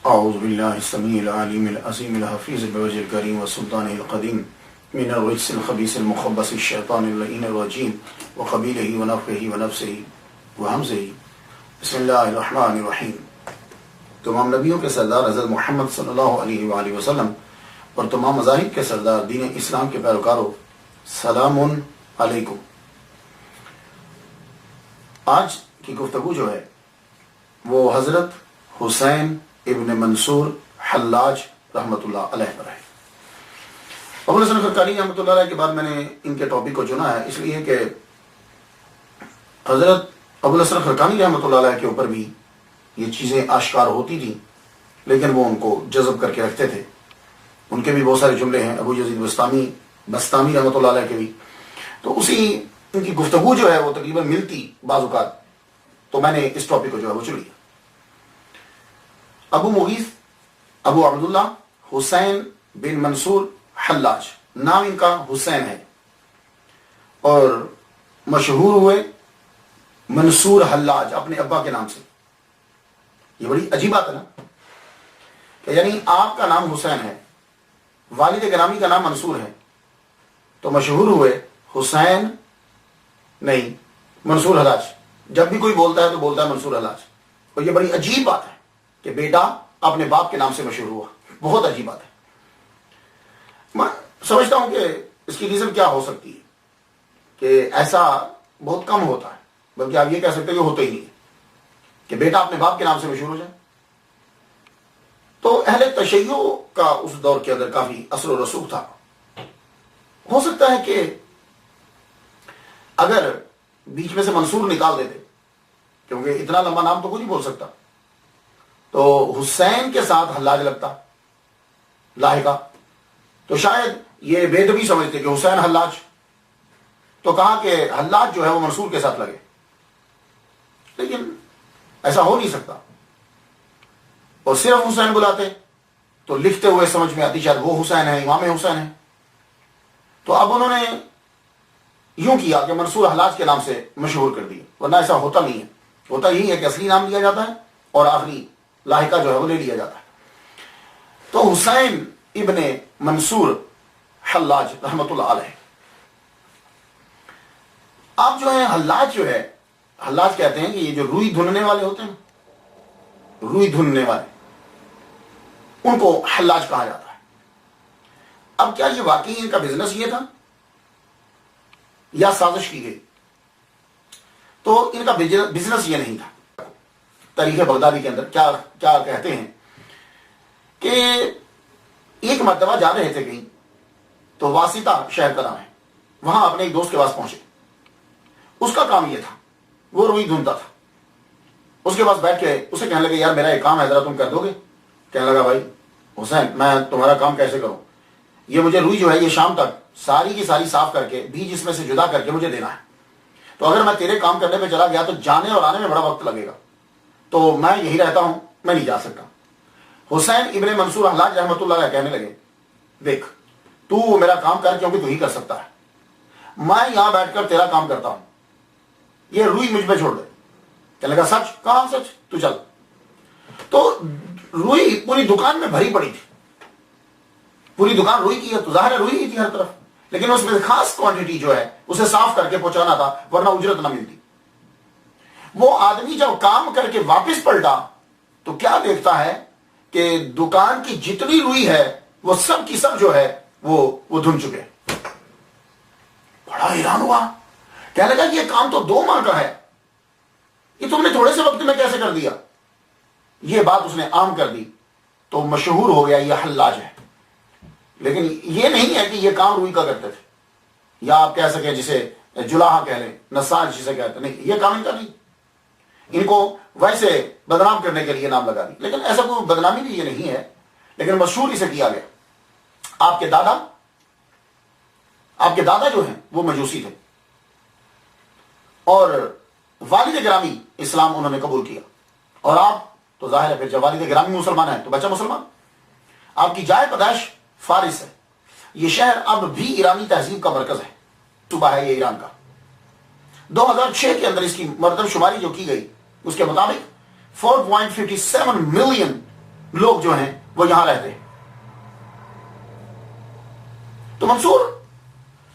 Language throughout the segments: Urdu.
أعوذ بالله السميع العليم العظيم الحفيظ بوجه الكريم وسلطانه القديم من الرجس الخبيث المخبث الشيطان اللعين الرجيم وقبيله ونفخه ونفسه وهمزه بسم اللہ الرحمن الرحیم۔ تمام نبیوں کے سردار حضرت محمد صلی اللہ علیہ وآلہ وسلم اور تمام مذاہب کے سردار دین اسلام کے پیروکاروں، سلام علیکم۔ آج کی گفتگو جو ہے وہ حضرت حسین ابن منصور حلاج رحمۃ اللہ علیہ پر ہے۔ ابو الحسن خرقانی رحمۃ اللہ علیہ کے بعد میں نے ان کے ٹاپک کو چنا ہے اس لیے کہ حضرت ابو الحسن خرقانی رحمۃ اللہ علیہ کے اوپر بھی یہ چیزیں آشکار ہوتی تھیں، لیکن وہ ان کو جذب کر کے رکھتے تھے۔ ان کے بھی بہت سارے جملے ہیں، ابو یزید بستامی رحمۃ اللہ علیہ کے بھی، تو اسی ان کی گفتگو جو ہے وہ تقریباً ملتی بعض اوقات، تو میں نے اس ٹاپک کو جو ہے وہ چن لیا۔ ابو مغیث ابو عبداللہ حسین بن منصور حلاج، نام ان کا حسین ہے اور مشہور ہوئے منصور حلاج اپنے ابا کے نام سے۔ یہ بڑی عجیب بات ہے نا، کہ یعنی آپ کا نام حسین ہے، والد گرامی کا نام منصور ہے، تو مشہور ہوئے حسین نہیں منصور حلاج۔ جب بھی کوئی بولتا ہے تو بولتا ہے منصور حلاج، اور یہ بڑی عجیب بات ہے کہ بیٹا اپنے باپ کے نام سے مشہور ہوا، بہت عجیب بات ہے۔ میں سمجھتا ہوں کہ اس کی ریزن کیا ہو سکتی ہے کہ ایسا بہت کم ہوتا ہے، بلکہ آپ یہ کہہ سکتے ہیں کہ ہوتا ہی نہیں ہے کہ بیٹا اپنے باپ کے نام سے مشہور ہو جائے۔ تو اہل تشیع کا اس دور کے اندر کافی اثر و رسوخ تھا۔ ہو سکتا ہے کہ اگر بیچ میں سے منصور نکال دیتے، کیونکہ اتنا لمبا نام تو کوئی نہیں بول سکتا، تو حسین کے ساتھ حلاج لگتا لاحقہ، تو شاید یہ بے ادبی سمجھتے کہ حسین حلاج، تو کہا کہ حلاج جو ہے وہ منصور کے ساتھ لگے، لیکن ایسا ہو نہیں سکتا۔ اور صرف حسین بلاتے تو لکھتے ہوئے سمجھ میں آتی شاید وہ حسین ہے، امام حسین ہے۔ تو اب انہوں نے یوں کیا کہ منصور حلاج کے نام سے مشہور کر دیا، ورنہ ایسا ہوتا نہیں ہے۔ ہوتا یہی ہے کہ اصلی نام لیا جاتا ہے اور آخری لاحقہ جو ہے وہ لے لیا جاتا ہے۔ تو حسین ابن منصور حلاج رحمۃ اللہ علیہ، آپ جو ہیں حلاج جو ہے، حلاج کہتے ہیں کہ یہ جو روئی دھننے والے ہوتے ہیں، روئی دھننے والے، ان کو حلاج کہا جاتا ہے۔ اب کیا یہ واقعی ان کا بزنس یہ تھا یا سازش کی گئی؟ تو ان کا بزنس یہ نہیں تھا۔ تاریخ بغدادی کے اندر کیا کہتے ہیں کہ ایک مرتبہ جا رہے تھے کہیں، تو واسطہ شہر کا نام ہے، وہاں اپنے ایک دوست کے پاس پہنچے۔ اس کا کام یہ تھا، وہ روئی دھنتا تھا۔ اس کے پاس بیٹھ کے اسے کہنے لگے یار میرا ایک کام ہے، ذرا تم کر دو گے؟ کہنے لگا بھائی حسین میں تمہارا کام کیسے کروں؟ یہ مجھے روئی جو ہے یہ شام تک ساری کی ساری صاف کر کے بیج اس میں سے جدا کر کے مجھے دینا ہے، تو اگر میں تیرے کام کرنے پہ چلا گیا تو جانے اور آنے میں بڑا وقت لگے گا، تو میں یہی رہتا ہوں، میں نہیں جا سکتا۔ حسین ابن منصور حلاج رحمۃ اللہ علیہ کہنے لگے دیکھ تو میرا کام کر کیونکہ تو ہی کر سکتا ہے، میں یہاں بیٹھ کر تیرا کام کرتا ہوں، یہ روئی مجھ پہ چھوڑ دے۔ کہنے لگا سچ؟ کہاں سچ؟ تو چل۔ تو روئی پوری دکان میں بھری پڑی تھی، پوری دکان روئی کی ہے، تو ظاہر ہے روئی ہی تھی ہر طرف، لیکن اس میں خاص کوانٹٹی جو ہے اسے صاف کر کے پہنچانا تھا ورنہ اجرت نہ ملتی۔ وہ آدمی جب کام کر کے واپس پلٹا تو کیا دیکھتا ہے کہ دکان کی جتنی روئی ہے وہ سب کی سب جو ہے وہ دھن چکے۔ بڑا حیران ہوا، کہنے لگا یہ کام تو 2 ماہ کا ہے، یہ تم نے تھوڑے سے وقت میں کیسے کر دیا؟ یہ بات اس نے عام کر دی تو مشہور ہو گیا یہ حلاج ہے۔ لیکن یہ نہیں ہے کہ یہ کام روئی کا کرتے تھے، یا آپ کہہ سکیں جسے جلاحہ کہہ لیں، نساج جسے کہتے ہیں، نہیں یہ کام ان کا نہیں، ان کو ویسے بدنام کرنے کے لیے نام لگا دی، لیکن ایسا کوئی بدنامی بھی یہ نہیں ہے، لیکن مشہور اسے کیا گیا۔ آپ کے دادا جو ہیں وہ مجوسی تھے، اور والد گرامی اسلام انہوں نے قبول کیا، اور آپ تو ظاہر ہے پھر جب والد گرامی مسلمان ہیں تو بچہ مسلمان۔ آپ کی جائے پیدائش فارس ہے، یہ شہر اب بھی ایرانی تہذیب کا مرکز ہے، صوبہ ہے یہ ایران کا۔ 2006 کے اندر اس کی مردم شماری جو کی گئی اس کے مطابق 4.57 ملین لوگ جو ہیں وہ یہاں رہتے ہیں. تو منصور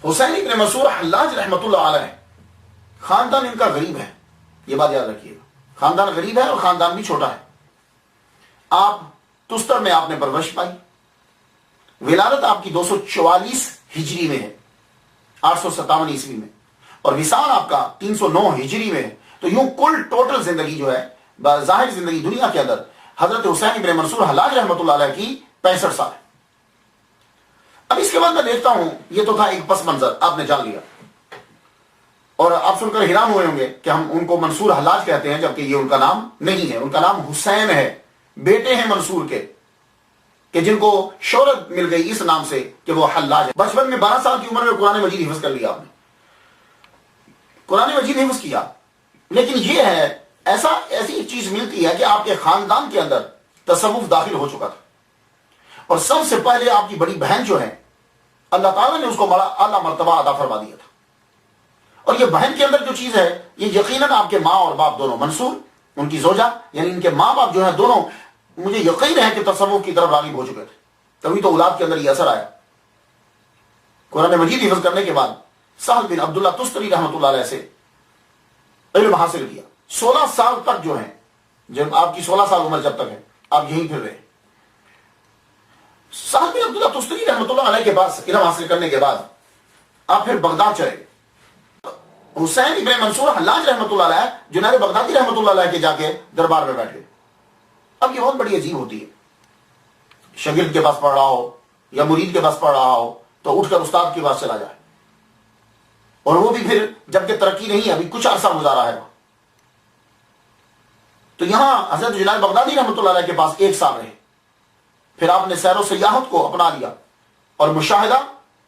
حسین ابن منصور حلاج رحمۃ اللہ علیہ خاندان ان کا غریب ہے، یہ بات یاد رکھیے گا. خاندان غریب ہے اور خاندان بھی چھوٹا ہے. آپ تستر میں آپ نے پرورش پائی. ولادت آپ کی 244 ہجری میں ہے، 857 عیسوی میں، اور وصال آپ کا 309 ہجری میں ہے. تو یوں کل ٹوٹل زندگی جو ہے ظاہر زندگی دنیا کے اندر حضرت حسین ابن منصور حلاج رحمۃ اللہ علیہ کی 65 سال ہے. اب اس کے بعد میں دیکھتا ہوں، یہ تو تھا ایک پس منظر آپ نے جان لیا، اور آپ سن کر حیران ہوئے ہوں گے کہ ہم ان کو منصور حلاج کہتے ہیں جبکہ یہ ان کا نام نہیں ہے. ان کا نام حسین ہے، بیٹے ہیں منصور کے کہ جن کو شہرت مل گئی اس نام سے کہ وہ حلاج ہے. بچپن میں 12 سال کی عمر میں قرآن مجید حفظ کر لیا آپ نے، قرآن مجید حفظ کیا. لیکن یہ ہے ایسی چیز ملتی ہے کہ آپ کے خاندان کے اندر تصوف داخل ہو چکا تھا، اور سب سے پہلے آپ کی بڑی بہن جو ہے اللہ تعالیٰ نے اس کو بڑا اعلیٰ مرتبہ عطا فرما دیا تھا. اور یہ بہن کے اندر جو چیز ہے یہ یقیناً آپ کے ماں اور باپ دونوں، منصور ان کی زوجہ یعنی ان کے ماں باپ جو ہیں دونوں، مجھے یقین ہے کہ تصوف کی طرف راغب ہو چکے تھے. تبھی تو اولاد کے اندر یہ اثر آیا. قرآن مجید حفظ کرنے کے بعد سہل بن عبداللہ تستری رحمۃ اللہ علیہ سے علم حاصل کیا. 16 سال تک جو ہے، جب آپ کی 16 سال عمر جب تک ہے آپ یہیں پھر رہے. سہل بن عبداللہ تستری رحمۃ اللہ علیہ کے پاس علم حاصل کرنے کے بعد آپ پھر بغداد چلے گئے. حسین ابن منصور حلاج رحمۃ اللہ علیہ جنید بغدادی رحمۃ اللہ علیہ کے جا کے دربار میں بیٹھ گئے. اب یہ بہت بڑی عجیب ہوتی ہے، شاگرد کے پاس پڑھ رہا ہو یا مرید کے پاس پڑھ رہا ہو تو اٹھ کر استاد کے پاس چلا جائے، اور وہ بھی پھر جبکہ ترقی نہیں ہے، ابھی کچھ عرصہ گزارا ہے. تو یہاں حضرت جنید بغدادی رحمۃ اللہ علیہ کے پاس 1 سال رہے. پھر آپ نے سیر و سیاحت کو اپنا لیا اور مشاہدہ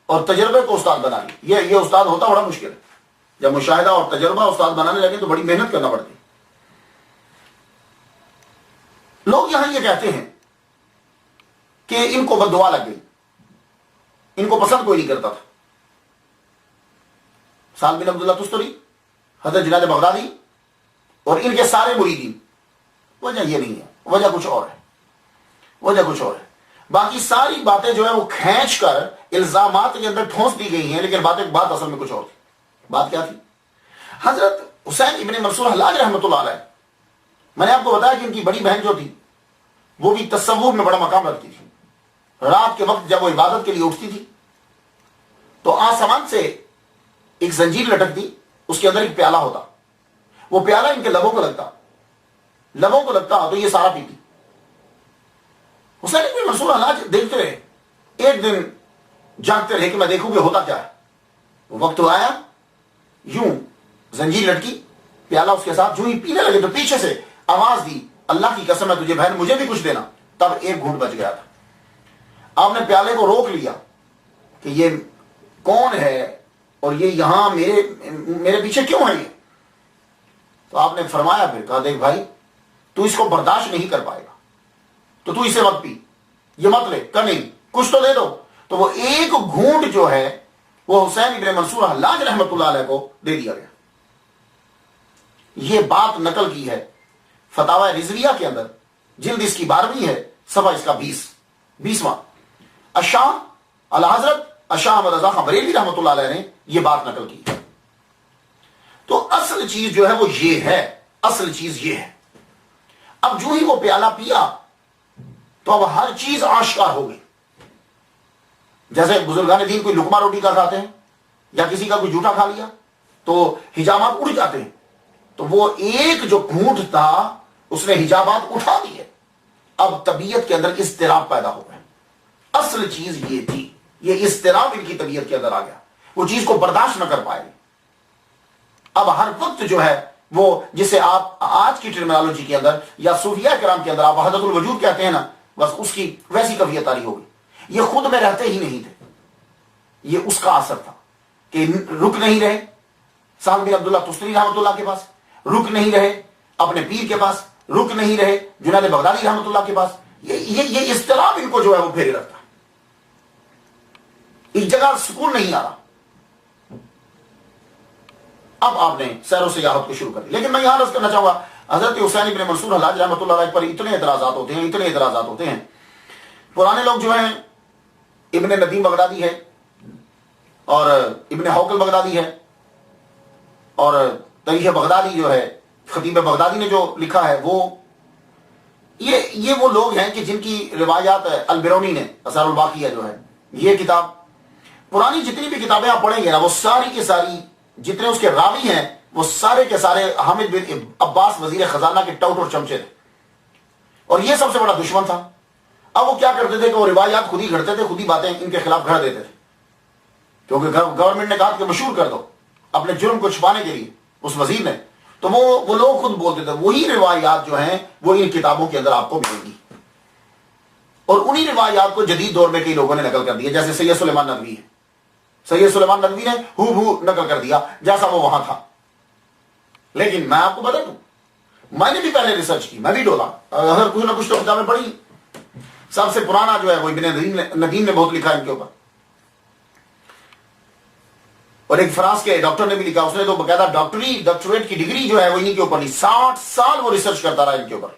اور تجربے کو استاد بنا لیا. یہ استاد ہوتا بڑا مشکل ہے. جب مشاہدہ اور تجربہ استاد بنانے لگے تو بڑی محنت کرنا پڑتی. لوگ یہاں یہ کہتے ہیں کہ ان کو بددعا لگ گئی، ان کو پسند کوئی نہیں کرتا تھا. سہل بن عبداللہ تستری، حضرت جنید بغدادی اور ان کے سارے مریدین. وجہ یہ نہیں ہے، وجہ کچھ اور ہے، وجہ کچھ اور ہے. باقی ساری باتیں جو ہے وہ کھینچ کر الزامات کے اندر ٹھونس دی گئی ہیں، لیکن بات اصل میں کچھ اور تھی. بات کیا تھی؟ حضرت حسین ابن منصور حلاج رحمۃ اللہ علیہ، میں نے آپ کو بتایا کہ ان کی بڑی بہن جو تھی وہ بھی تصوف میں بڑا مقام رکھتی تھی. رات کے وقت جب وہ عبادت کے لیے اٹھتی تھی تو آسمان سے ایک زنجیر لٹکتی، اس کے اندر ایک پیالہ ہوتا، وہ پیالہ ان کے لبوں کو لگتا تو یہ سارا پیتی. حسین ابن منصور حلاج دیکھتے رہے. ایک دن جاگتے رہے کہ میں دیکھوں کہ ہوتا کیا ہے. وقت آیا، یوں زنجیر لٹکی، پیالہ اس کے ساتھ، جو ہی پینے لگے تو پیچھے سے آواز دی، اللہ کی قسم ہے تجھے بہن مجھے بھی کچھ دینا. تب ایک گھونٹ بچ گیا تھا. آپ نے پیالے کو روک لیا کہ یہ کون ہے اور یہ یہاں میرے پیچھے کیوں ہے یہ. تو آپ نے فرمایا، پھر کہا دیکھ بھائی تو اس کو برداشت نہیں کر پائے گا تو اسے مت پی، یہ مت لے، کہ نہیں کچھ تو دے دو. تو وہ ایک گھونٹ جو ہے وہ حسین ابن منصور حلاج رحمۃ اللہ علیہ کو دے دیا گیا. یہ بات نقل کی ہے فتاوی رضویہ کے اندر، جلد اس کی 12ویں ہے، صفحہ اس کا 20واں. الشاہ اعلی حضرت الشاہ احمد رضا خان بریلوی رحمۃ اللہ علیہ نے یہ بات نقل کی. تو اصل چیز جو ہے وہ یہ ہے، اصل چیز یہ ہے. اب جو ہی وہ پیالہ پیا تو اب ہر چیز آشکار ہو گئی. جیسے بزرگان دین کوئی لقمہ روٹی کا کھاتے ہیں یا کسی کا کوئی جھوٹا کھا لیا تو حجابات اڑ جاتے ہیں، تو وہ ایک جو گھونٹ تھا اس نے حجابات اٹھا دیے. اب طبیعت کے اندر اضطراب پیدا ہو گیا. اصل چیز یہ تھی، یہ اضطراب ان کی طبیعت کے اندر آ گیا، وہ چیز کو برداشت نہ کر پائے. اب ہر وقت جو ہے وہ جسے آپ آج کی ٹرمینالوجی کے اندر یا صوفیہ کرام کے اندر آپ وحدت الوجود کہتے ہیں نا، بس اس کی ویسی کیفیت آری ہوگی. یہ خود میں رہتے ہی نہیں تھے، یہ اس کا اثر تھا کہ رک نہیں رہے سہل بن عبداللہ تستری رحمۃ اللہ کے پاس، رک نہیں رہے اپنے پیر کے پاس، رک نہیں رہے جنید بغدادی رحمۃ اللہ کے پاس. یہ اضطراب ان کو جو ہے وہ پھیرے رکھتا ہے. ایک جگہ سکون نہیں آ رہا. اب آپ نے سیر و سیاحت کو شروع کر دی. لیکن میں یہاں عرض کرنا چاہوں گا حضرت حسین ابن منصور حلاج رحمۃ اللہ علیہ پر اتنے اعتراضات ہوتے ہیں. پرانے لوگ جو ہیں، ابن ندیم بغدادی ہے اور ابن حوقل بغدادی ہے، اور تاریخ بغدادی جو ہے خطیب بغدادی نے جو لکھا ہے، یہ وہ لوگ ہیں کہ جن کی روایات البرونی نے اثار الباقیہ جو ہے، یہ کتاب، پرانی جتنی بھی کتابیں آپ پڑھیں گے نا، وہ ساری کی ساری جتنے اس کے راوی ہیں وہ سارے کے سارے حامد بن عباس وزیر خزانہ کے ٹاؤٹ اور چمچے تھے، اور یہ سب سے بڑا دشمن تھا. اب وہ کیا کرتے تھے کہ وہ روایات خود ہی گھڑتے تھے، خود ہی باتیں ان کے خلاف گھڑ دیتے تھے، کیونکہ گورنمنٹ نے کہا کہ مشہور کر دو اپنے جرم کو چھپانے کے لیے اس وزیر نے، تو وہ لوگ خود بولتے تھے. وہی روایات جو ہیں وہ ان کتابوں کے اندر آپ کو ملیں گی، اور انہی روایات کو جدید دور میں کئی لوگوں نے نقل کر دیا، جیسے سید سلیمان ندوی ہے. سید سلیمان ندوی نے ہو نقل کر دیا جیسا وہ وہاں تھا. لیکن میں آپ کو بتا دوں، میں نے بھی پہلے ریسرچ کی، میں بھی ڈولا، اگر کچھ نہ کچھ تو کتابیں پڑھی. سب سے پرانا جو ہے وہ ابن ندیم نے بہت لکھا ہے ان کے اوپر، اور ایک فرانس کے ڈاکٹر نے بھی لکھا، اس نے تو باقاعدہ ڈاکٹریٹ کی ڈگری جو ہے وہ انہی کے اوپر لی، 60 سال وہ ریسرچ کرتا رہا ان کے اوپر.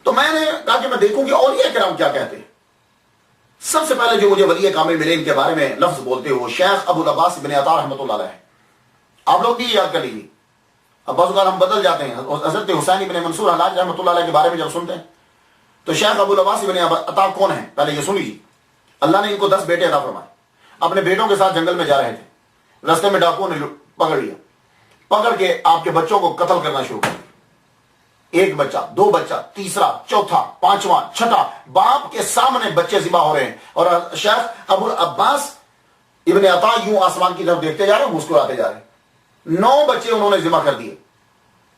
تو میں نے کہا کہ میں دیکھوں کہ اولیاء کرام کیا کہتے ہیں. سب سے پہلے جو مجھے ولی کامل ملے ان کے بارے میں لفظ بولتے ہو، شیخ ابو العباس ابن عطا رحمۃ اللہ علیہ. آپ لوگ بھی یاد کر لیجیے، اب بعض اوقات ہم بدل جاتے ہیں. حضرت حسین ابن منصور حلاج رحمۃ اللہ علیہ کے بارے میں جب سنتے ہیں تو شیخ ابو العباس ابن عطا کون ہیں؟ پہلے یہ سن لیجیے. اللہ نے ان کو 10 بیٹے عطا فرمائے. اپنے بیٹوں کے ساتھ جنگل میں جا رہے تھے، راستے میں ڈاکوؤں نے پکڑ لیا، پکڑ کے آپ کے بچوں کو قتل کرنا شروع کر دیا. 1 بچہ، 2 بچہ، تیسرا، چوتھا، 5واں، 6واں، باپ کے سامنے بچے ذبح ہو رہے ہیں. اور شیخ ابو العباس ابن عطا یوں آسمان کی طرف دیکھتے جا رہے ہیں، مسکراتے جا رہے ہیں. 9 بچے انہوں نے ذبح کر دیے.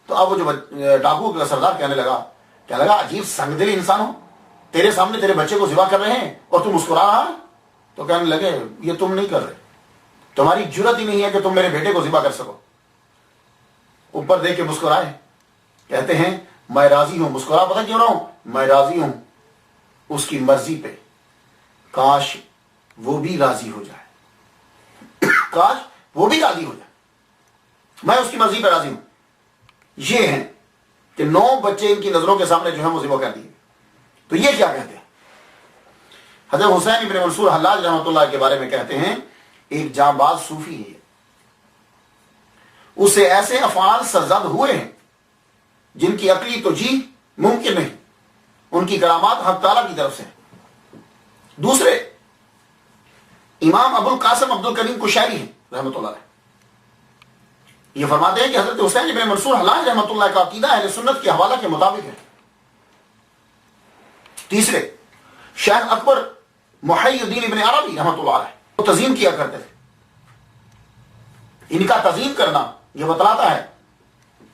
تو اب وہ جو ڈاکو کا سردار کہنے لگا عجیب سنگ دل انسان ہو، تیرے سامنے تیرے بچے کو ذبح کر رہے ہیں اور تم مسکرا رہا ہے. تو کہنے لگے یہ تم نہیں کر رہے، تمہاری جرت ہی نہیں ہے کہ تم میرے بیٹے کو ذبح کر سکو. اوپر دیکھ کے مسکرائے، کہتے ہیں میں راضی ہوں. مسکرا پتہ کیوں رہا ہوں؟ میں راضی ہوں اس کی مرضی پہ، کاش وہ بھی راضی ہو جائے، کاش وہ بھی راضی ہو جائے، میں اس کی مرضی پہ راضی ہوں. یہ ہیں کہ 9 بچے ان کی نظروں کے سامنے جو ہے وہ ذبح کر دیے. تو یہ کیا کہتے ہیں؟ حضرت حسین ابن منصور حلاج رحمۃ اللہ کے بارے میں کہتے ہیں ایک جانباز صوفی ہے، اسے ایسے افعال سرزد ہوئے ہیں جن کی عقلی توجیہ ممکن نہیں، ان کی کرامات حق تعالیٰ کی طرف سے. دوسرے امام ابو القاسم عبد الکریم قشیری ہیں رحمۃ اللہ علیہ، یہ فرماتے ہیں کہ حضرت حسین ابن منصور حلاج رحمۃ اللہ کا عقیدہ اہل سنت کے حوالہ کے مطابق ہے. تیسرے شیخ اکبر محی الدین ابن عربی رحمۃ اللہ علیہ وہ تعظیم کیا کرتے تھے. ان کا تعظیم کرنا یہ بتلاتا ہے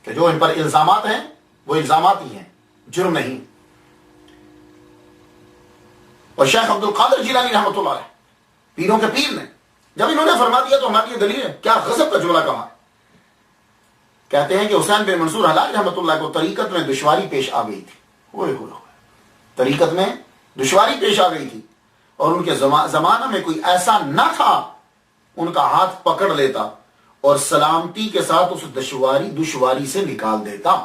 کہ جو ان پر الزامات ہیں وہ الزامات ہی ہیں، جرم نہیں. اور شیخ عبد القادر جیلانی رحمۃ اللہ علیہ پیروں کے پیر نے جب انہوں نے فرما دیا تو ہماری یہ دلیل ہے. کیا غضب کا جملہ کہا، کہتے ہیں کہ حسین بن منصور حلاج رحمۃ اللہ کو طریقت میں دشواری پیش آ گئی تھی. طریقت میں دشواری پیش آ گئی تھی اور ان کے زمانہ میں کوئی ایسا نہ تھا ان کا ہاتھ پکڑ لیتا اور سلامتی کے ساتھ اس دشواری سے نکال دیتا.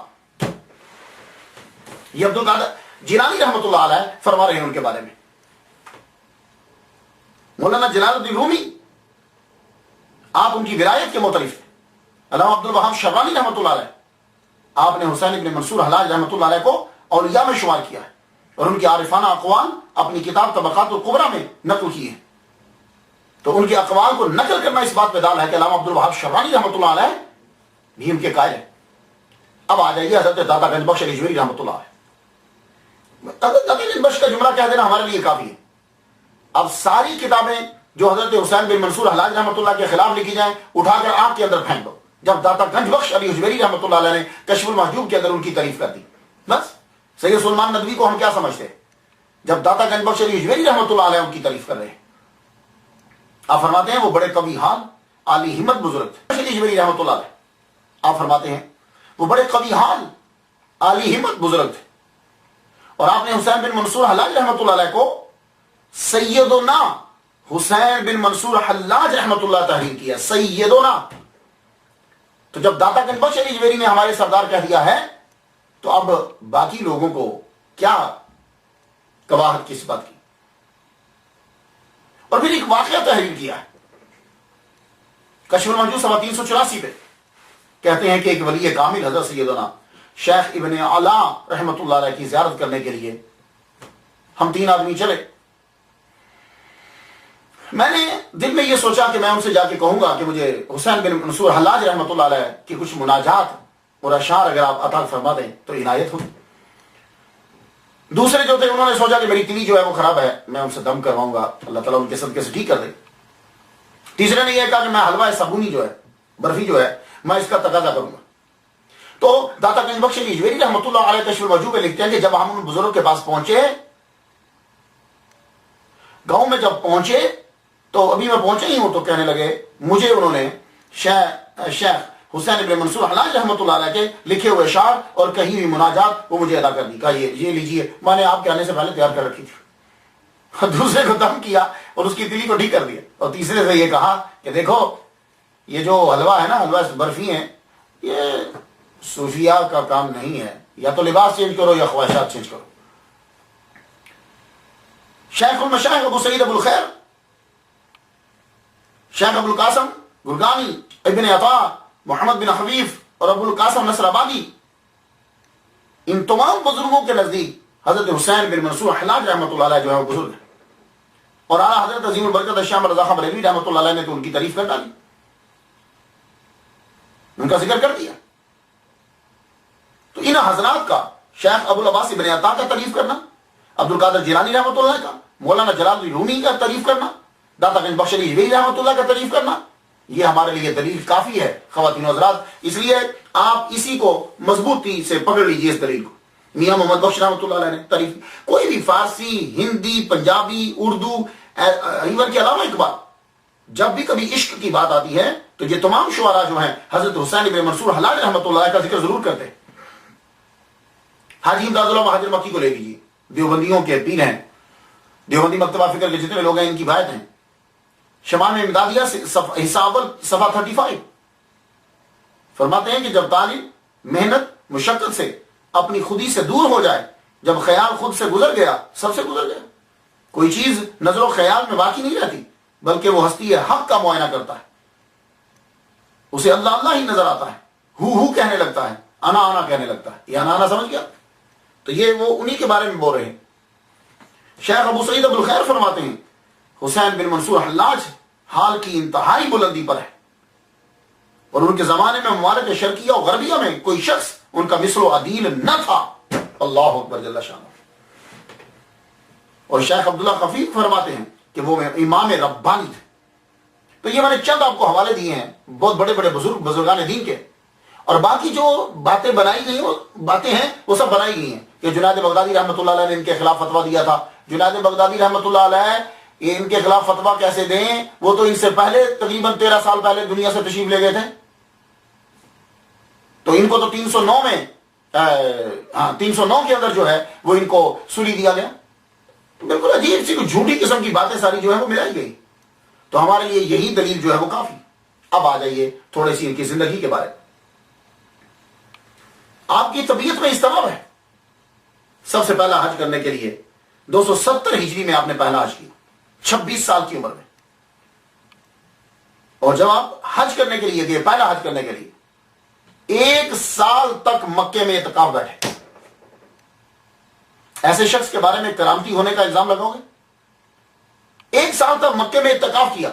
یہ عبد القادر جیلانی رحمۃ اللہ علیہ فرما رہے ہیں ان کے بارے میں. مولانا جلال الدین رومی آپ ان کی ولایت کے مختلف تھے. علامہ عبد الوہاب شرانی رحمۃ اللہ علیہ آپ نے حسین ابن منصور حلاج رحمۃ اللہ علیہ کو اولیاء میں شمار کیا ہے اور ان کے عارفانہ اقوال اپنی کتاب طبقات الکبریٰ میں نقل کیے ہیں. تو ان کے اقوال کو نقل کرنا اس بات پہ دال ہے کہ علامہ عبد الوہاب شرانی رحمۃ اللہ علیہ بھی ان کے قائل ہیں. اب آ جائیے حضرت داتا گنج بخش علی جویری رحمۃ اللہ علیہ. حضرت داتا گنج بخش کا جملہ کہہ دینا ہمارے لیے کافی ہے. اب ساری کتابیں جو حضرت حسین بن منصور حلاج رحمۃ اللہ کے خلاف لکھی جائیں اٹھا کر آنکھ کے اندر پھینک دو. جب داتا گنج بخش علی جویری رحمۃ اللہ علیہ نے کشف المحجوب کے اندر ان کی تعریف کر دی، بس سید سلمان ندوی کو ہم کیا سمجھتے ہیں جب داتا گنج بخش علی جویری رحمۃ اللہ علیہ ان کی تعریف کر رہے ہیں. آپ فرماتے ہیں وہ بڑے قوی حال عالی ہمت بزرگ تھے. علی جویری رحمۃ اللہ علیہ آپ فرماتے ہیں وہ بڑے قوی حال عالی ہمت بزرگ تھے اور آپ نے حسین بن منصور حلاج رحمۃ اللہ علیہ کو سیدنا حسین بن منصور حلاج رحمۃ اللہ تحریر کیا. سیدنا تو جب داتا گنج بخش علی جویری نے ہمارے سردار کہہ دیا ہے تو اب باقی لوگوں کو کیا قباحت کی صفت کی. اور پھر ایک واقعہ تحریر کیا ہے کشف المحجوب صفحہ 384 پہ. کہتے ہیں کہ ایک ولی کامل حضرت سیدنا شیخ ابن علا رحمت اللہ علیہ کی زیارت کرنے کے لیے ہم 3 آدمی چلے. میں نے دل میں یہ سوچا کہ میں ان سے جا کے کہوں گا کہ مجھے حسین بن منصور حلاج رحمت اللہ علیہ کی کچھ مناجات اور اشعار اگر آپ عطا فرما دیں تو عنایت ہو. دوسرے جو تھے انہوں نے سوچا کہ میری تلی جو ہے وہ خراب ہے, میں ان سے دم کرواؤں گا, اللہ تعالیٰ ان کے صدقے سے ٹھیک کر دے. تیسرے نے یہ کہا کہ میں حلوہ صابونی جو ہے, برفی جو ہے, میں اس کا تقاضا کروں گا. تو داتا گنج بخش علی جویری رحمۃ اللہ علیہ کشف المحجوب میں لکھتے ہیں کہ جب ہم ان بزرگوں کے پاس پہنچے, گاؤں میں جب پہنچے تو ابھی میں پہنچے ہی ہوں تو کہنے لگے مجھے انہوں نے شیخ حسین بن منصور حلاج رحمۃ اللہ علیہ کے لکھے ہوئے اشعار اور کہی ہوئی مناجات وہ مجھے ادا کر دی. کہا یہ لیجیے, میں نے آپ کے آنے سے پہلے تیار کر رکھی تھی. دوسرے کو دم کیا اور اس کی دلی کو ٹھیک کر دیا. اور تیسرے سے یہ کہا کہ دیکھو یہ جو حلوہ ہے نا, حلوہ برفی ہیں, یہ صوفیاء کا کام نہیں ہے, یا تو لباس چینج کرو یا خواہشات چینج کرو. شیخ المشائخ ابو سعید ابو الخیر, شیخ ابو القاسم گرگانی, ابن عطا, محمد بن حفیف اور ابو القاسم نصر آبادی, ان تمام بزرگوں کے نزدیک حضرت حسین بن منصور حلاج رحمۃ اللہ علیہ جو ہے وہ بزرگ ہے. اور اعلیٰ حضرت عظیم البرکت شاہ رضا خان بریلوی رحمۃ اللہ علیہ نے تو ان کی تعریف کر ڈالی, ان کا ذکر کر دیا. تو ان حضرات کا شیخ ابو العباس ابن عطا کا تعریف کرنا, عبد القادر جیلانی رحمۃ اللہ کا, مولانا جلال الدین رومی کا تعریف کرنا, داتا گنج بخش علی جویری رحمۃ اللہ کا تعریف کرنا, یہ ہمارے لیے دلیل کافی ہے خواتین و حضرات. اس لیے آپ اسی کو مضبوطی سے پکڑ لیجیے اس دلیل کو. میاں محمد بخش رحمۃ اللہ علیہ نے تعریف, کوئی بھی فارسی, ہندی, پنجابی, اردو, ایون کے علاوہ اقبال, جب بھی کبھی عشق کی بات آتی ہے تو یہ تمام شعراء جو ہیں حضرت حسین بن منصور حلاج رحمۃ اللہ علیہ کا ذکر ضرور کرتے ہیں. حاجی امداد اللہ مہاجر مکی کو لے لیجیے, دیوبندیوں کے پیر ہیں, دیوبندی مکتبہ فکر کے جتنے لوگ ہیں ان کی بایت ہیں. شمال میں امدادیہ حصہ اول صفحہ 35 فرماتے ہیں کہ جب طالب محنت مشقت سے اپنی خودی سے دور ہو جائے, جب خیال خود سے گزر گیا سب سے گزر گیا, کوئی چیز نظر و خیال میں باقی نہیں رہتی بلکہ وہ ہستی حق کا معائنہ کرتا ہے, اسے اللہ اللہ ہی نظر آتا ہے, ہو کہنے لگتا ہے, انا انا کہنے لگتا ہے. یہ انا انا سمجھ گیا؟ تو یہ وہ انہی کے بارے میں بول رہے ہیں. شیخ ابو سعید ابو الخیر فرماتے ہیں حسین بن منصور حلاج حال کی انتہائی بلندی پر ہے, اور ان کے زمانے میں ممالک شرقیہ اور غربیہ میں کوئی شخص ان کا مثل و عدیل نہ تھا. اللہ اکبر جل شانہ. اور شیخ عبداللہ خفیف فرماتے ہیں کہ وہ امام ربانی تھے. تو یہ میں نے چند آپ کو حوالے دیے ہیں بہت بڑے بڑے بزرگان دین کے, اور باقی جو باتیں بنائی گئی وہ باتیں ہیں وہ سب بنائی گئی ہیں. کہ جنید بغدادی رحمۃ اللہ علیہ نے ان کے خلاف فتویٰ دیا تھا. جنید بغدادی رحمۃ اللہ علیہ یہ ان کے خلاف فتویٰ کیسے دیں, وہ تو ان سے پہلے تقریباً 13 سال پہلے دنیا سے تشریف لے گئے تھے. تو ان کو تو 309 میں 309 کے اندر جو ہے وہ ان کو سلی دیا گیا. بالکل عجیب سی کچھ جھوٹی قسم کی باتیں ساری جو ہے وہ ملائی گئی. تو ہمارے لیے یہی دلیل جو ہے وہ کافی. اب آ جائیے تھوڑے سی ان کی زندگی کے بارے میں. آپ کی طبیعت میں اضطراب ہے. سب سے پہلا حج کرنے کے لیے 270 ہجری میں آپ نے پہلا حج کیا 26 سال کی عمر میں. اور جب آپ حج کرنے کے لیے گئے, پہلا حج کرنے کے لیے, 1 سال تک مکے میں اعتکاف بیٹھے. ایسے شخص کے بارے میں کرامتی ہونے کا الزام لگاؤ گے؟ 1 سال تک مکے میں اعتکاف کیا,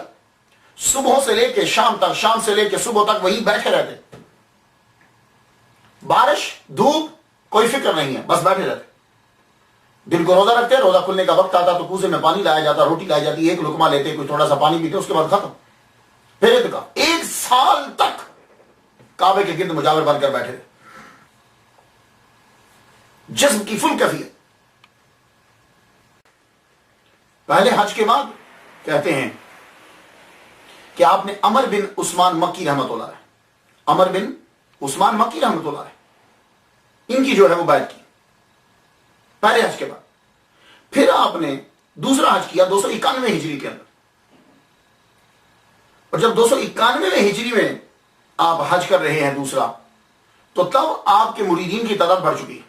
صبح سے لے کے شام تک, شام سے لے کے صبح تک وہیں بیٹھے رہتے. بارش دھوپ کوئی فکر نہیں ہے, بس بیٹھے رہتے. دن کو روزہ رکھتے, روزہ کھلنے کا وقت آتا تو کوزے میں پانی لایا جاتا, روٹی لائی جاتی, ایک لقمہ لیتے, کوئی تھوڑا سا پانی پیتے, اس کے بعد ختم. پھر اعتکاف 1 سال تک کعبے کے گرد مجاور بن کر بیٹھے. جسم کی فل کیفیت. پہلے حج کے بعد کہتے ہیں کہ آپ نے عمر بن عثمان مکی رحمت اللہ علیہ, عمر بن عثمان مکی رحمت اللہ علیہ, ان کی جو ہے وہ بیعت کی پہلے حج کے بعد. پھر آپ نے دوسرا حج کیا 291 ہجری کے اندر. اور جب 291 ہجری میں آپ حج کر رہے ہیں دوسرا، تو تب آپ کے مریدین کی تعداد بڑھ چکی ہے،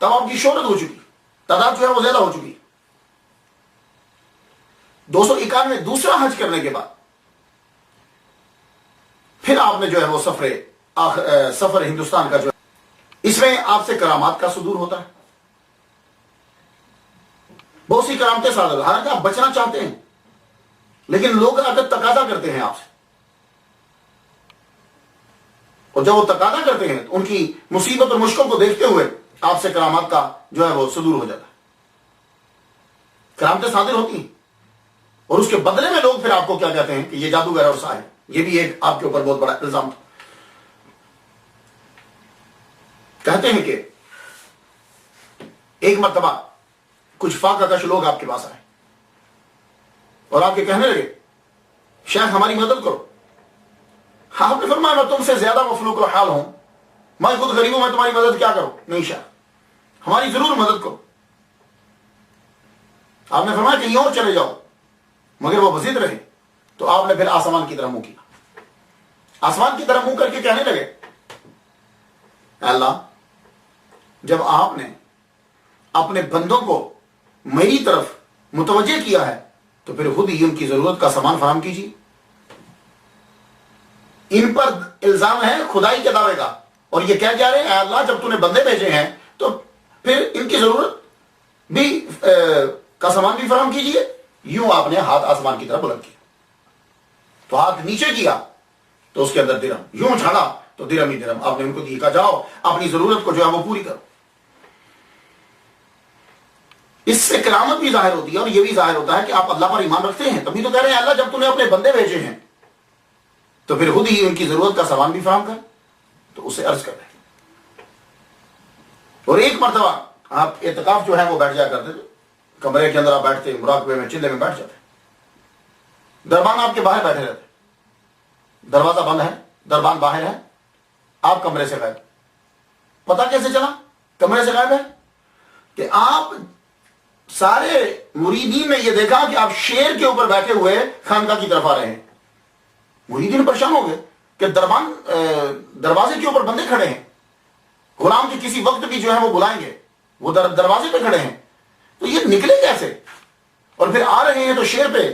تب آپ کی شہرت ہو چکی، تعداد جو ہے وہ زیادہ ہو چکی۔ 291 دوسرا حج کرنے کے بعد پھر آپ نے جو ہے وہ سفر ہندوستان کا جو ہے، اس میں آپ سے کرامات کا صدور ہوتا ہے، بہت سی کرامتیں صادر ہوتی ہیں، حالانکہ آپ بچنا چاہتے ہیں لیکن لوگ اگر تقاضا کرتے ہیں آپ سے، اور جب وہ تقاضا کرتے ہیں تو ان کی مصیبت اور مشکل کو دیکھتے ہوئے آپ سے کرامات کا جو ہے وہ صدور ہو جاتا ہے، کرامتیں صادر ہوتی ہیں، اور اس کے بدلے میں لوگ پھر آپ کو کیا کہتے ہیں کہ یہ جادوگر اور ساحر۔ یہ بھی ایک آپ کے اوپر بہت بڑا الزام تھا۔ کہتے ہیں کہ ایک مرتبہ کچھ فاقہ کش لوگ آپ کے پاس آئے اور آپ کے کہنے لگے شیخ ہماری مدد کرو۔ آپ نے فرمایا میں تم سے زیادہ مفلوق الحال ہوں، میں خود غریب ہوں، میں تمہاری مدد کیا کروں؟ نہیں شیخ ہماری ضرور مدد کرو۔ آپ نے فرمایا کہ کہیں اور چلے جاؤ، مگر وہ بزید رہے۔ تو آپ نے پھر آسمان کی طرف منہ کیا، آسمان کی طرف منہ کر کے کہنے لگے اے اللہ، جب آپ نے اپنے بندوں کو میری طرف متوجہ کیا ہے تو پھر خود ہی ان کی ضرورت کا سامان فراہم کیجیے۔ ان پر الزام ہے خدائی کے دعوے کا، اور یہ کہہ جا رہے ہیں اے اللہ جب تو نے بندے بھیجے ہیں تو پھر ان کی ضرورت بھی کا سامان بھی فراہم کیجیے۔ یوں آپ نے ہاتھ آسمان کی طرف بلند کیا، تو ہاتھ نیچے کیا تو اس کے اندر درہم، یوں جھاڑا تو درہم ہی درہم۔ آپ نے ان کو کہا جاؤ اپنی ضرورت کو جو ہے وہ پوری کرو۔ اس سے کرامت بھی ظاہر ہوتی ہے، اور یہ بھی ظاہر ہوتا ہے کہ آپ اللہ پر ایمان رکھتے ہیں۔ تبھی تو کہہ رہے ہیں اللہ جب تو نے اپنے بندے بھیجے ہیں تو پھر خود ہی ان کی ضرورت کا سامان بھی فراہم کر۔ تو اسے عرض کر رہے ہیں۔ اور ایک مرتبہ آپ اعتکاف جو ہے وہ بیٹھ جایا کرتے تھے، کمرے کے اندر آپ بیٹھتے، مراقبے میں چلے میں بیٹھ جاتے، دربان آپ کے باہر بیٹھے رہتے، دروازہ بند ہے، دربان باہر ہے، آپ کمرے سے غائب۔ پتہ کیسے چلا کمرے سے غائب ہے؟ کہ آپ سارے مریدین نے یہ دیکھا کہ آپ شیر کے اوپر بیٹھے ہوئے خانقاہ کی طرف آ رہے ہیں۔ مریدین پریشان ہو گئے کہ دروازے کے اوپر بندے کھڑے ہیں، غلام کے کسی وقت بھی جو ہے وہ بلائیں گے، وہ دروازے پہ کھڑے ہیں، تو یہ نکلے کیسے؟ اور پھر آ رہے ہیں تو شیر پہ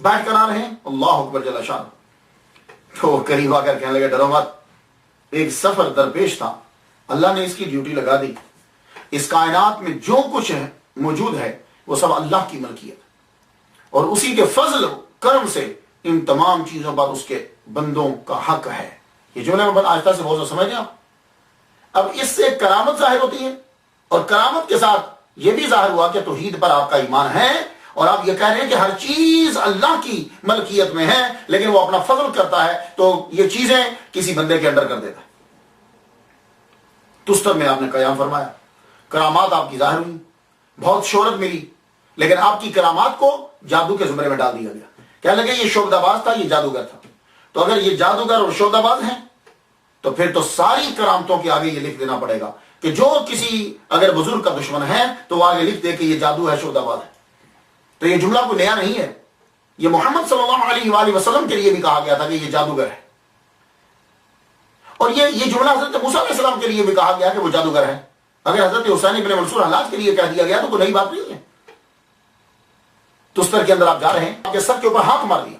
بیٹھ کر آ رہے ہیں۔ اللہ اکبر جل شان۔ تو وہ قریب آ کر کہنے لگے ڈرو مت، ایک سفر درپیش تھا، اللہ نے اس کی ڈیوٹی لگا دی، اس کائنات میں جو کچھ ہے موجود ہے وہ سب اللہ کی ملکیت، اور اسی کے فضل کرم سے ان تمام چیزوں پر اس کے بندوں کا حق ہے۔ یہ جملے میں آہستہ سے بہت سمجھیں آپ۔ اب اس سے کرامت ظاہر ہوتی ہے، اور کرامت کے ساتھ یہ بھی ظاہر ہوا کہ توحید پر آپ کا ایمان ہے، اور آپ یہ کہہ رہے ہیں کہ ہر چیز اللہ کی ملکیت میں ہے، لیکن وہ اپنا فضل کرتا ہے تو یہ چیزیں کسی بندے کے اندر کر دیتا ہے۔ تستر میں آپ نے قیام فرمایا، کرامات آپ کی ظاہر ہوئی، بہت شہرت ملی، لیکن آپ کی کرامات کو جادو کے زمرے میں ڈال دیا گیا۔ کہنے لگے یہ شعبدہ باز تھا، یہ جادوگر تھا۔ تو اگر یہ جادوگر اور شعبدہ باز ہیں تو پھر تو ساری کرامتوں کے آگے یہ لکھ دینا پڑے گا کہ جو کسی اگر بزرگ کا دشمن ہے تو وہ آگے لکھ دے کہ یہ جادو ہے، شعبدہ باز ہے۔ تو یہ جملہ کوئی نیا نہیں ہے، یہ محمد صلی اللہ علیہ وآلہ وسلم کے لیے بھی کہا گیا تھا کہ یہ جادوگر ہے، اور یہ جملہ حضرت موسیٰ علیہ السلام کے لیے بھی کہا گیا کہ وہ جادوگر ہے۔ اگر حضرت حسین بن منصور حلاج کے لیے کہہ دیا گیا تو کوئی نئی بات نہیں ہے۔ تستر کے اندر آپ جا رہے ہیں، آپ کے سر کے اوپر ہاتھ مار دیا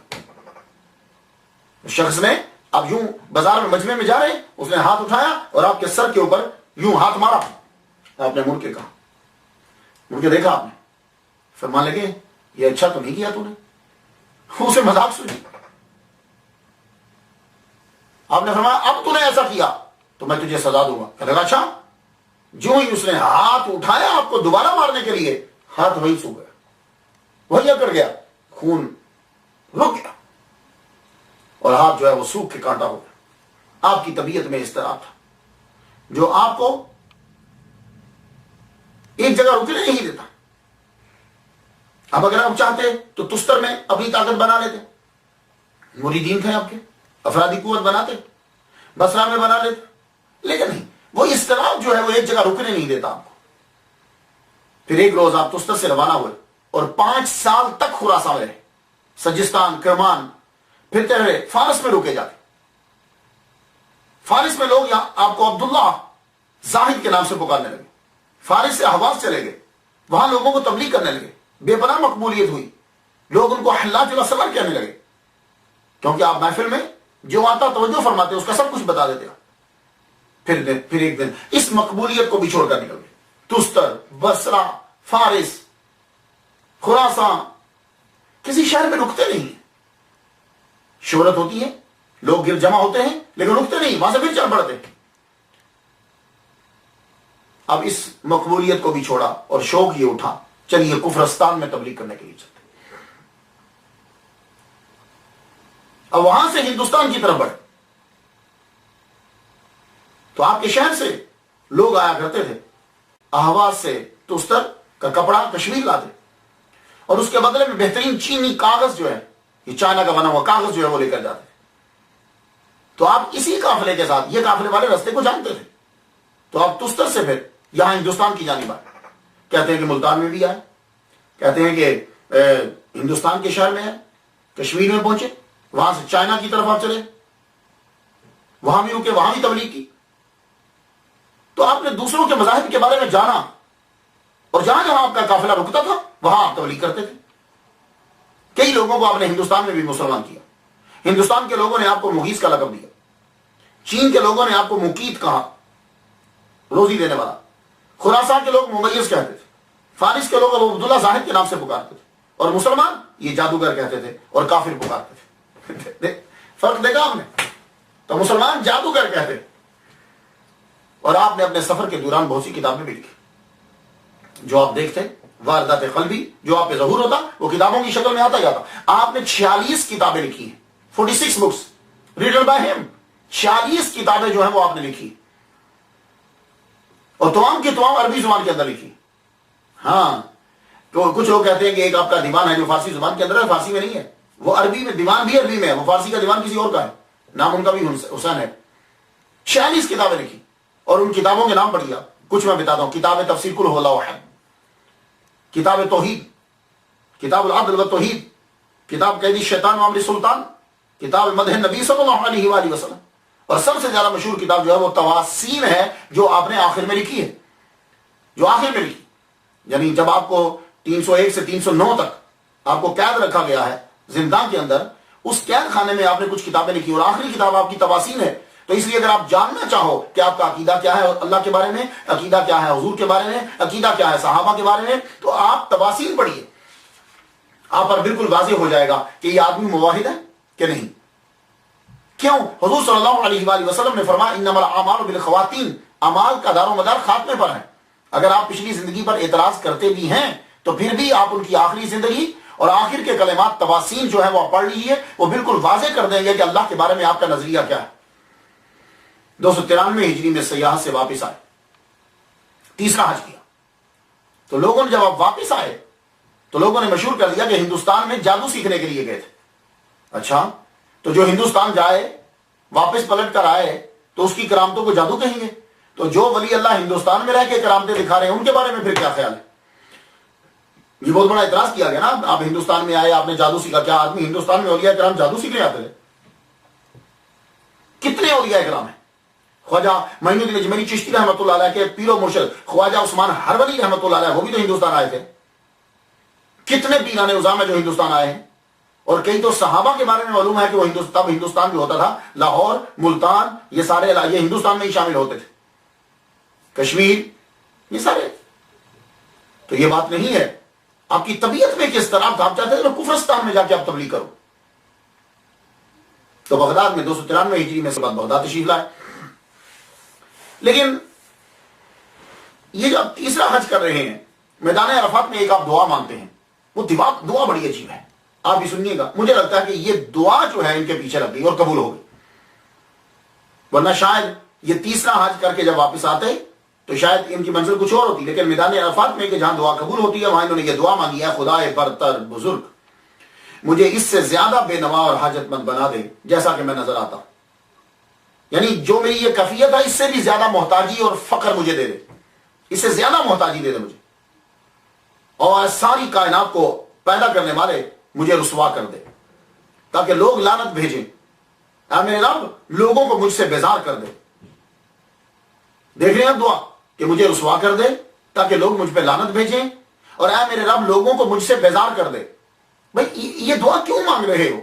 شخص نے، آپ یوں بازار میں مجمع میں جا رہے ہیں، اس نے ہاتھ اٹھایا اور آپ کے سر کے اوپر یوں ہاتھ مارا۔ آپ نے مڑ کے کہا، مڑ کے دیکھا، آپ نے فرمان لگے یہ اچھا تو نہیں کیا تو نے، اسے مذاق سوچی۔ آپ نے فرمایا اب تو نے ایسا کیا تو میں تجھے سزا دوں گا۔ کہنے لگا اچھا۔ جو ہی اس نے ہاتھ اٹھایا آپ کو دوبارہ مارنے کے لیے، ہاتھ وہی سو گیا، وہی اکڑ گیا، خون رک گیا، اور ہاتھ جو ہے وہ سوکھ کے کانٹا ہو گیا۔ آپ کی طبیعت میں اضطراب تھا جو آپ کو ایک جگہ رکنے نہیں دیتا۔ اب اگر آپ چاہتے تو تستر میں اپنی طاقت بنا لیتے، مریدین تھے آپ کے، افرادی قوت بناتے، بصرہ میں بنا لیتے، لیکن نہیں، وہ اضطراب جو ہے وہ ایک جگہ رکنے نہیں دیتا آپ کو۔ پھر ایک روز آپ تستر سے روانہ ہوئے اور 5 سال تک خراسان میں رہے، سجستان، کرمان، پھر چلے فارس میں رکے جاتے. فارس میں لوگ یہاں آپ کو عبداللہ زاہد کے نام سے پکارنے لگے. فارس سے حواس چلے گئے, وہاں لوگوں کو تبلیغ کرنے لگے, بے پناہ مقبولیت ہوئی, لوگ ان کو حلاج الاسرار کہنے لگے, کیونکہ آپ محفل میں جو آتا توجہ فرماتے اس کا سب کچھ بتا دیتے. پھر ایک دن اس مقبولیت کو بھی چھوڑ کر نکل گئے. تستر, بصرہ, فارس, خراسان, کسی شہر میں رکتے نہیں. شہرت ہوتی ہے, لوگ گر جمع ہوتے ہیں, لیکن رکتے نہیں, وہاں سے پھر چل پڑتے. اب اس مقبولیت کو بھی چھوڑا اور شوق یہ اٹھا, چلیے کفرستان میں تبلیغ کرنے کے لیے چلتے. اب وہاں سے ہندوستان کی طرف بڑھے. تو آپ کے شہر سے لوگ آیا کرتے تھے, اہواز سے تستر کا کپڑا کشمیر لاتے, اور اس کے بدلے میں بہترین چینی کاغذ جو ہے, یہ چائنا کا بنا ہوا کاغذ جو ہے وہ لے کر جاتے تھے. تو آپ اسی قافلے کے ساتھ, یہ قافلے والے رستے کو جانتے تھے, تو آپ تستر سے پھر یہاں ہندوستان کی جانب آئے. کہتے ہیں کہ ملتان میں بھی آئے, کہتے ہیں کہ ہندوستان کے شہر میں ہے, کشمیر میں پہنچے, وہاں سے چائنا کی طرف آپ چلے, وہاں بھی رکے, وہاں بھی تبلیغ کی. تو آپ نے دوسروں کے مذاہب کے بارے میں جانا, اور جہاں جہاں آپ کا قافلہ رکتا تھا وہاں آپ تبلیغ کرتے تھے. کئی لوگوں کو آپ نے ہندوستان میں بھی مسلمان کیا. ہندوستان کے لوگوں نے آپ کو مغیث کا لقب دیا, چین کے لوگوں نے آپ کو مقیت کہا, روزی دینے والا. خراسان کے لوگ ممیز کہتے تھے, فارس کے لوگ ابو عبداللہ زاہد کے نام سے پکارتے تھے, اور مسلمان یہ جادوگر کہتے تھے اور کافر پکارتے تھے. فرق دیکھا آپ نے؟ تو مسلمان جادوگر کہتے. اور آپ نے اپنے سفر کے دوران بہت سی کتابیں بھی لکھی, جو آپ دیکھتے واردات قلبی جو آپ پہ ظہور ہوتا وہ کتابوں کی شکل میں آتا جاتا. آپ نے 46 کتابیں لکھی ہیں, 46 بکس ریڈن بائی ہم. 46 کتابیں جو ہیں وہ آپ نے لکھی, اور تمام کی تمام عربی زبان کے اندر لکھی. ہاں, تو کچھ لوگ کہتے ہیں کہ ایک آپ کا دیوان ہے جو فارسی زبان کے اندر ہے, فارسی میں نہیں ہے. وہ عربی میں, دیوان بھی عربی میں ہے, وہ فارسی کا دیوان کسی اور کا ہے, نام ان کا بھی حسین ہے. 46 کتابیں لکھی, اور ان کتابوں کے نام پڑھیے. کچھ میں بتاتا ہوں. کتاب تفسیر کل ہو اللہ احد, کتاب توحید, کتاب العدل و توحید, کتاب قید الشیطان و امر سلطان, کتاب مدح نبی صلی اللہ علیہ وآلہ وسلم, اور سب سے زیادہ مشہور کتاب جو ہے وہ تواسین ہے, جو آپ نے آخر میں لکھی ہے, جو آخر میں لکھی. یعنی جب آپ کو 301 سے 309 تک آپ کو قید رکھا گیا ہے زندان کے اندر, اس قید خانے میں آپ نے کچھ کتابیں لکھی, اور آخری کتاب آپ کی تواسین ہے. تو اس لیے اگر آپ جاننا چاہو کہ آپ کا عقیدہ کیا ہے اللہ کے بارے میں, عقیدہ کیا ہے حضور کے بارے میں, عقیدہ کیا ہے صحابہ کے بارے میں, تو آپ تواسین پڑھیے. آپ پر بالکل واضح ہو جائے گا کہ یہ آدمی موحد ہے کہ نہیں. کیوں؟ حضور صلی اللہ علیہ وآلہ وسلم نے فرمایا انما الاعمال بالخواتین, اعمال کا دار و مدار خاتمے پر ہے. اگر آپ پچھلی زندگی پر اعتراض کرتے بھی ہیں تو پھر بھی آپ ان کی آخری زندگی اور آخر کے کلمات تواسین جو ہے وہ پڑھ لیجیے, وہ بالکل واضح کر دیں گے کہ اللہ کے بارے میں آپ کا نظریہ کیا ہے. 293 ہجری میں سیاحت سے واپس آئے, تیسرا حج کیا. تو لوگوں نے جب آپ واپس آئے تو لوگوں نے مشہور کر دیا کہ ہندوستان میں جادو سیکھنے کے لیے گئے تھے. اچھا, تو جو ہندوستان جائے واپس پلٹ کر آئے تو اس کی کرامتوں کو جادو کہیں گے, تو جو ولی اللہ ہندوستان میں رہ کے کرامتیں دکھا رہے ہیں ان کے بارے میں پھر کیا خیال ہے؟ یہ بہت بڑا اعتراض کیا گیا نا. آپ ہندوستان میں آئے, آپ نے جادو سیکھا. کیا آدمی ہندوستان میں اولیاء کرام جادو سیکھنے آتے تھے؟ کتنے اولیاء کرام ہیں. خواجہ معین الدین اجمیری چشتی رحمۃ اللہ علیہ کے پیر و مرشد خواجہ عثمان ہرولی رحمۃ اللہ علیہ, وہ بھی تو ہندوستان آئے تھے. کتنے پیران عظام ہیں جو ہندوستان آئے ہیں, اور کئی تو صحابہ کے بارے میں معلوم ہے کہ وہ تب ہندوستان جو ہوتا تھا, لاہور, ملتان, یہ سارے یہ ہندوستان میں ہی شامل ہوتے تھے, کشمیر, یہ سارے. تو یہ بات نہیں ہے. آپ کی طبیعت میں کس طرح آپ چاہتے تھے کفرستان میں جا کے آپ تبلیغ کرو. تو بغداد میں 293 ہجری میں بغداد تشریف لائے. لیکن یہ جو آپ تیسرا حج کر رہے ہیں, میدان عرفات میں ایک آپ دعا مانگتے ہیں, وہ دعا بڑی عجیب ہے. آپ بھی سنیے گا. مجھے لگتا ہے کہ یہ دعا جو ہے ان کے پیچھے لگ گئی اور قبول ہو گئی, ورنہ شاید یہ تیسرا حج کر کے جب واپس آتے تو شاید ان کی منزل کچھ اور ہوتی. لیکن میدان عرفات میں کہ جہاں دعا قبول ہوتی ہے, وہاں انہوں نے یہ دعا مانگی ہے, خدائے برتر بزرگ مجھے اس سے زیادہ بے نوا اور حاجت مند بنا دے جیسا کہ میں نظر آتا ہوں. یعنی جو میری یہ کیفیت ہے اس سے بھی زیادہ محتاجی اور فقر مجھے دے دے, اس سے زیادہ محتاجی دے دے مجھے, اور ساری کائنات کو پیدا کرنے والے مجھے رسوا کر دے. تاکہ لوگ لعنت بھیجیں. اے میرے رب لوگوں کو مجھ سے بیزار کر دے. دیکھ رہے ہیں دعا کہ مجھے رسوا کر دے تاکہ لوگ مجھ پہ لعنت بھیجیں, اور اے میرے رب لوگوں کو مجھ سے بیزار کر دے. بھائی یہ دعا کیوں مانگ رہے ہو,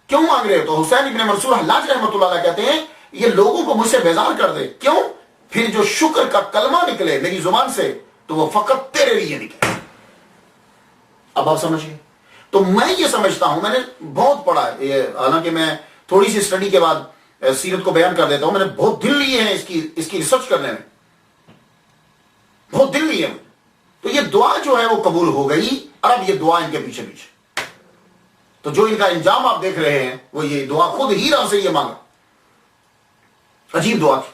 کیوں مانگ رہے ہو؟ تو حسین ابن منصور حلاج رحمۃ اللہ علیہ کہتے ہیں یہ لوگوں کو مجھ سے بیزار کر دے. کیوں؟ پھر جو شکر کا کلمہ نکلے میری زبان سے تو وہ فقط تیرے لیے نکلے. اب آپ سمجھیں. تو میں یہ سمجھتا ہوں, میں نے بہت پڑھا ہے, حالانکہ میں تھوڑی سی اسٹڈی کے بعد سیرت کو بیان کر دیتا ہوں, میں نے بہت دل لیے ہیں اس کی ریسرچ کرنے میں, بہت دل لیے ہیں. تو یہ دعا جو ہے وہ قبول ہو گئی, اور اب یہ دعا ان کے پیچھے پیچھے. تو جو ان کا انجام آپ دیکھ رہے ہیں وہ یہ دعا خود ہی رب سے یہ مانگا. عجیب دعا تھی,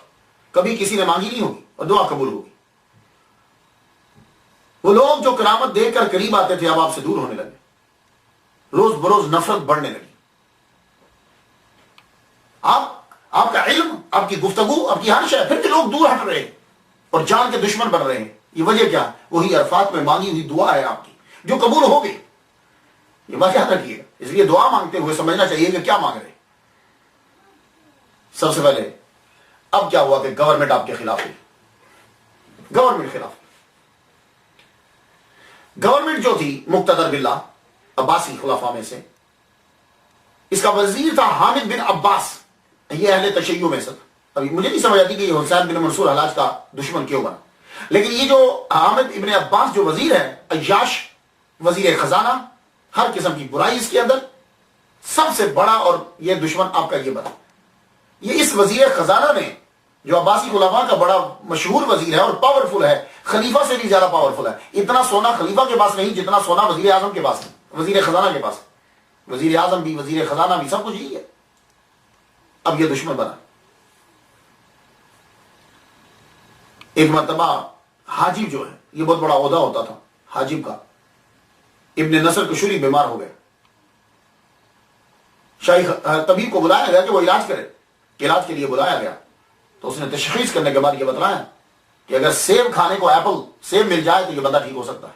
کبھی کسی نے مانگی نہیں ہوگی اور دعا قبول ہوگی. وہ لوگ جو کرامت دیکھ کر قریب آتے تھے اب آپ سے دور ہونے لگے, روز بروز نفرت بڑھنے لگی. آپ کا علم, آپ کی گفتگو, آپ کی ہر شے, پھر بھی لوگ دور ہٹ رہے ہیں اور جان کے دشمن بن رہے ہیں. یہ وجہ کیا؟ وہی عرفات میں مانگی ہوئی دعا ہے آپ کی جو قبول ہو گئی. یہ بات یاد رکھیے گا. اس لیے دعا مانگتے ہوئے سمجھنا چاہیے کہ کیا مانگ رہے. سب سے پہلے اب کیا ہوا کہ گورنمنٹ آپ کے خلاف ہوئی. گورنمنٹ خلاف, گورنمنٹ جو تھی مقتدر باللہ عباسی خلفاء میں سے, اس کا وزیر تھا حامد بن عباس. یہ اہل تشیع میں سے. ابھی مجھے نہیں سمجھ آتی کہ یہ حسین بن منصور حلاج کا دشمن کیوں بنا, لیکن یہ جو حامد ابن عباس جو وزیر ہے, عیاش وزیر خزانہ, ہر قسم کی برائی اس کے اندر, سب سے بڑا اور یہ دشمن آپ کا یہ بنا. یہ اس وزیر خزانہ نے جو عباسی خلفاء کا بڑا مشہور وزیر ہے اور پاورفل ہے, خلیفہ سے بھی زیادہ پاورفل ہے. اتنا سونا خلیفہ کے پاس نہیں جتنا سونا وزیر اعظم کے پاس ہے, وزیر خزانہ کے پاس. وزیر اعظم بھی, وزیر خزانہ بھی, سب کچھ یہی ہے. اب یہ دشمن بنا. ایک مرتبہ حاجب جو ہے, یہ بہت بڑا عہدہ ہوتا تھا حاجب کا, ابن نصر کشوری بیمار ہو گئے. شاہی طبیب کو بلایا گیا کہ وہ علاج کرے. علاج کے لیے بلایا گیا تو اس نے تشخیص کرنے کے بعد یہ بتلایا کہ اگر سیب کھانے کو, ایپل سیب مل جائے تو یہ بندہ ٹھیک ہو سکتا ہے.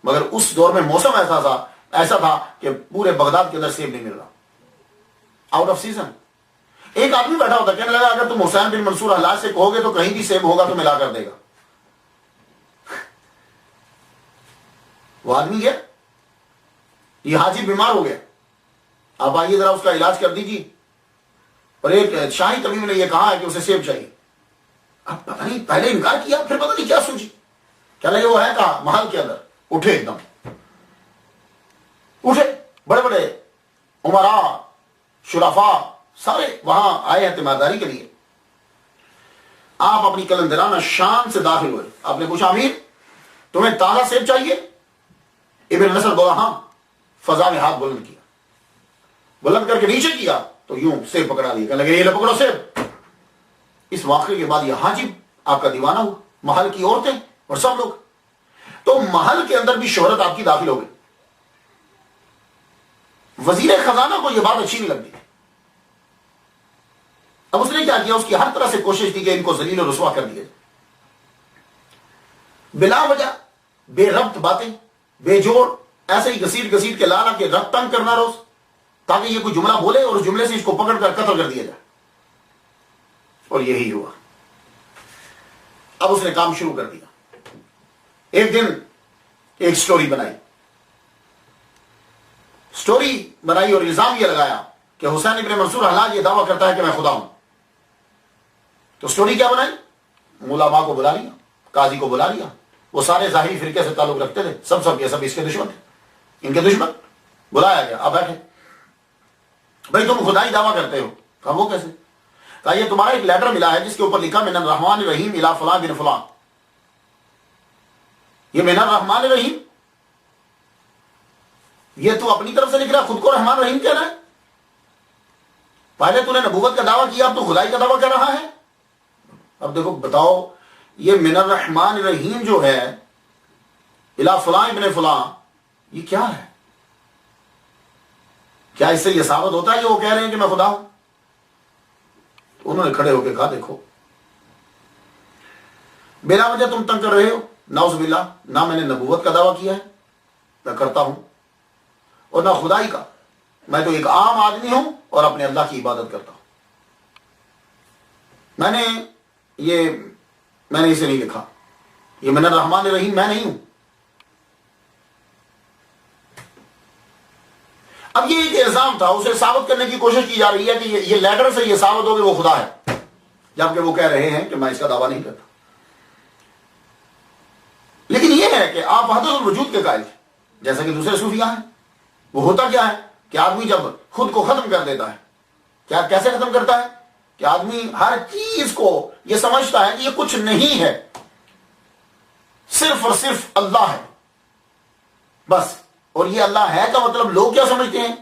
مگر اس دور میں موسم ایسا تھا کہ پورے بغداد کے اندر سیب نہیں مل رہا, آؤٹ آف سیزن. ایک آدمی بیٹھا ہوتا, کہنے لگا اگر تم حسین بن منصور حلاج سے کہو گے تو کہیں بھی سیب ہوگا تو ملا کر دے گا. وہ آدمی گیا, یہ حاجی بیمار ہو گیا, آپ آئیے ذرا اس کا علاج کر دیجیے. اور ایک شاہی طبیب نے یہ کہا ہے کہ اسے سیب چاہیے. اب پتہ نہیں, پہلے انکار کیا, پھر پتہ نہیں کیا سوچی, کیا لگے وہ ہے کہا محل کے اندر. اٹھے ایک دم, اٹھے بڑے بڑے عمراء شرفاء سارے وہاں آئے ہیں تیمارداری کے لیے. آپ اپنی کلندرانہ شان سے داخل ہوئے. آپ نے پوچھا امیر تمہیں تازہ سیب چاہیے؟ ابن نصر بولا ہاں. فضا میں ہاتھ بلند کیا, بلند کر کے نیچے کیا تو یوں سیب پکڑا لیا, کہنے لگے یہ لے پکڑو سیب. اس واقعے کے بعد یہ حاجب آپ کا دیوانہ ہوا, محل کی عورتیں اور سب لوگ. تو محل کے اندر بھی شہرت آپ کی داخل ہو گئی. وزیر خزانہ کو یہ بات اچھی نہیں لگتی. اب اس نے کیا کیا, اس کی ہر طرح سے کوشش کی کہ ان کو ذلیل و رسوا کر دیا. بلا وجہ بے ربط باتیں, بے جوڑ, ایسے ہی گھسیٹ گھسیٹ کے لانا کہ رب تنگ کرنا روز, تاکہ یہ کوئی جملہ بولے اور اس جملے سے اس کو پکڑ کر قتل کر دیا جائے. اور یہی ہوا. اب اس نے کام شروع کر دیا. ایک دن ایک سٹوری بنائی اور الزام یہ لگایا کہ حسین ابن منصور حلاج یہ دعویٰ کرتا ہے کہ میں خدا ہوں. تو سٹوری کیا بنائی, علماء کو بلا لیا, قاضی کو بلا لیا, وہ سارے ظاہری فرقے سے تعلق رکھتے تھے, سب کے سب اس کے دشمن تھے, ان کے دشمن. بلایا گیا, آپ بیٹھے, بھائی تم خدائی دعویٰ کرتے ہو. کہا وہ کیسے؟ کہا یہ تمہارا ایک لیٹر ملا ہے جس کے اوپر لکھا من الرحمن الرحیم الی فلاں بن فلاں. یہ من الرحمن الرحیم یہ تو اپنی طرف سے لکھ رہا, خود کو رحمان رحیم کہہ رہا ہے. پہلے تو نے نبوت کا دعویٰ کیا, اب تو خدائی کا دعویٰ کر رہا ہے. اب دیکھو بتاؤ, یہ من الرحمن الرحیم جو ہے الی فلاں ابن فلاں, یہ کیا ہے؟ کیا اس سے یہ ثابت ہوتا ہے کہ وہ کہہ رہے ہیں کہ میں خدا ہوں؟ انہوں نے کھڑے ہو کے کہا دیکھو بلا وجہ تم تنگ کر رہے ہو, نعوذ باللہ. نہ میں نے نبوت کا دعویٰ کیا ہے, نہ کرتا ہوں, اور نہ خدائی کا. میں تو ایک عام آدمی ہوں اور اپنے اللہ کی عبادت کرتا ہوں. میں نے اسے نہیں لکھا. یہ من الرحمن الرحیم میں نہیں ہوں. اب یہ ایک الزام تھا, اسے ثابت کرنے کی کوشش کی جا رہی ہے کہ یہ لیٹر سے یہ ثابت ہو کہ وہ خدا ہے, جبکہ وہ کہہ رہے ہیں کہ میں اس کا دعویٰ نہیں کرتا. لیکن یہ ہے کہ آپ وحدت الوجود کے قائل ہیں جیسا کہ دوسرے صوفیاء ہیں. وہ ہوتا کیا ہے کہ آدمی جب خود کو ختم کر دیتا ہے, کیا کیسے ختم کرتا ہے کہ آدمی ہر چیز کو یہ سمجھتا ہے کہ یہ کچھ نہیں ہے, صرف اور صرف اللہ ہے بس. اور یہ اللہ ہے کا مطلب لوگ کیا سمجھتے ہیں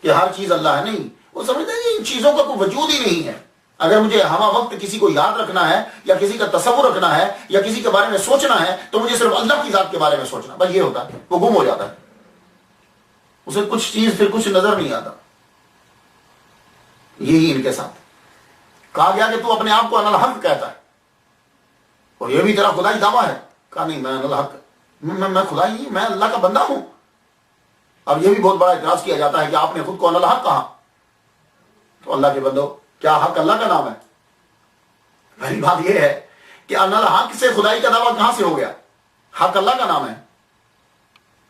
کہ ہر چیز اللہ ہے. نہیں, وہ سمجھتے ہیں کہ ان چیزوں کا کوئی وجود ہی نہیں ہے. اگر مجھے ہمہ وقت کسی کو یاد رکھنا ہے یا کسی کا تصور رکھنا ہے یا کسی کے بارے میں سوچنا ہے تو مجھے صرف اللہ کی ذات کے بارے میں سوچنا, بس یہ ہوتا ہے. وہ گم ہو جاتا ہے, اسے کچھ چیز پھر کچھ نظر نہیں آتا. یہی ان کے ساتھ کہا گیا کہ تو اپنے آپ کو انا الحق کہتا ہے اور یہ بھی تیرا خدائی دعویٰ ہے. کہا نہیں, میں انا الحق, میں خدا ہی, میں اللہ کا بندہ ہوں. اب یہ بھی بہت بڑا اعتراض کیا جاتا ہے کہ آپ نے خود کو انا الحق کہا. تو اللہ کے بندو, کیا حق اللہ کا نام ہے؟ پہلی بات یہ ہے کہ انا الحق سے خدائی کا دعویٰ کہاں سے ہو گیا؟ حق اللہ کا نام ہے.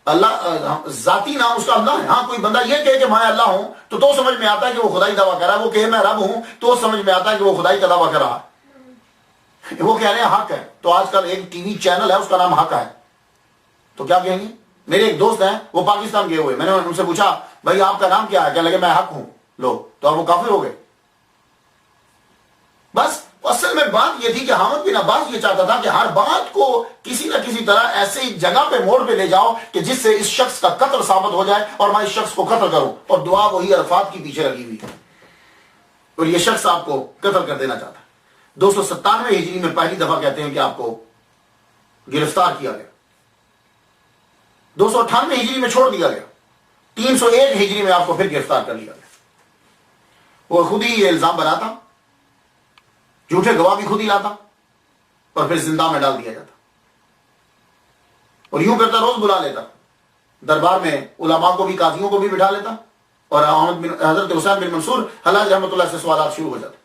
اللہ ذاتی نام اس کا اللہ ہے. ہاں, کوئی بندہ یہ کہے کہ میں اللہ ہوں تو سمجھ میں آتا ہے کہ وہ خدائی دعویٰ کر رہا ہے. وہ کہے میں رب ہوں تو سمجھ میں آتا ہے کہ وہ خدائی کا دعویٰ کر رہا ہے. وہ کہہ رہے ہیں حق ہے. تو آج کل ایک ٹی وی چینل ہے, اس کا نام حق ہے, تو کیا کہیں گے؟ میرے ایک دوست ہیں, وہ پاکستان گئے ہوئے, میں نے ان سے پوچھا بھائی آپ کا نام کیا ہے؟ کہنے لگے میں حق ہوں. لو, تو اب وہ کافر ہو گئے. بس اصل میں بات یہ تھی کہ حامد بن عباس یہ چاہتا تھا کہ ہر بات کو کسی نہ کسی طرح ایسی جگہ پہ موڑ پہ لے جاؤ کہ جس سے اس شخص کا قتل ثابت ہو جائے اور میں اس شخص کو قتل کروں, اور دعا وہی الفاظ کی پیچھے لگی ہوئی ہے, اور یہ شخص آپ کو قتل کر دینا چاہتا ہے. 297 ہجری میں پہلی دفعہ کہتے ہیں کہ آپ کو گرفتار کیا گیا. 298 ہجری میں چھوڑ دیا گیا. 301 ہجری میں آپ کو پھر گرفتار کر لیا گیا. وہ خود ہی یہ الزام بناتا, جھوٹے گواہ بھی خود ہی لاتا اور پھر زندہ میں ڈال دیا جاتا. اور یوں کرتا, روز بلا لیتا دربار میں, علماء کو بھی, قاضیوں کو بھی بٹھا لیتا, اور حضرت حسین بن منصور حلاج رحمۃ اللہ سے سوالات شروع ہو جاتے.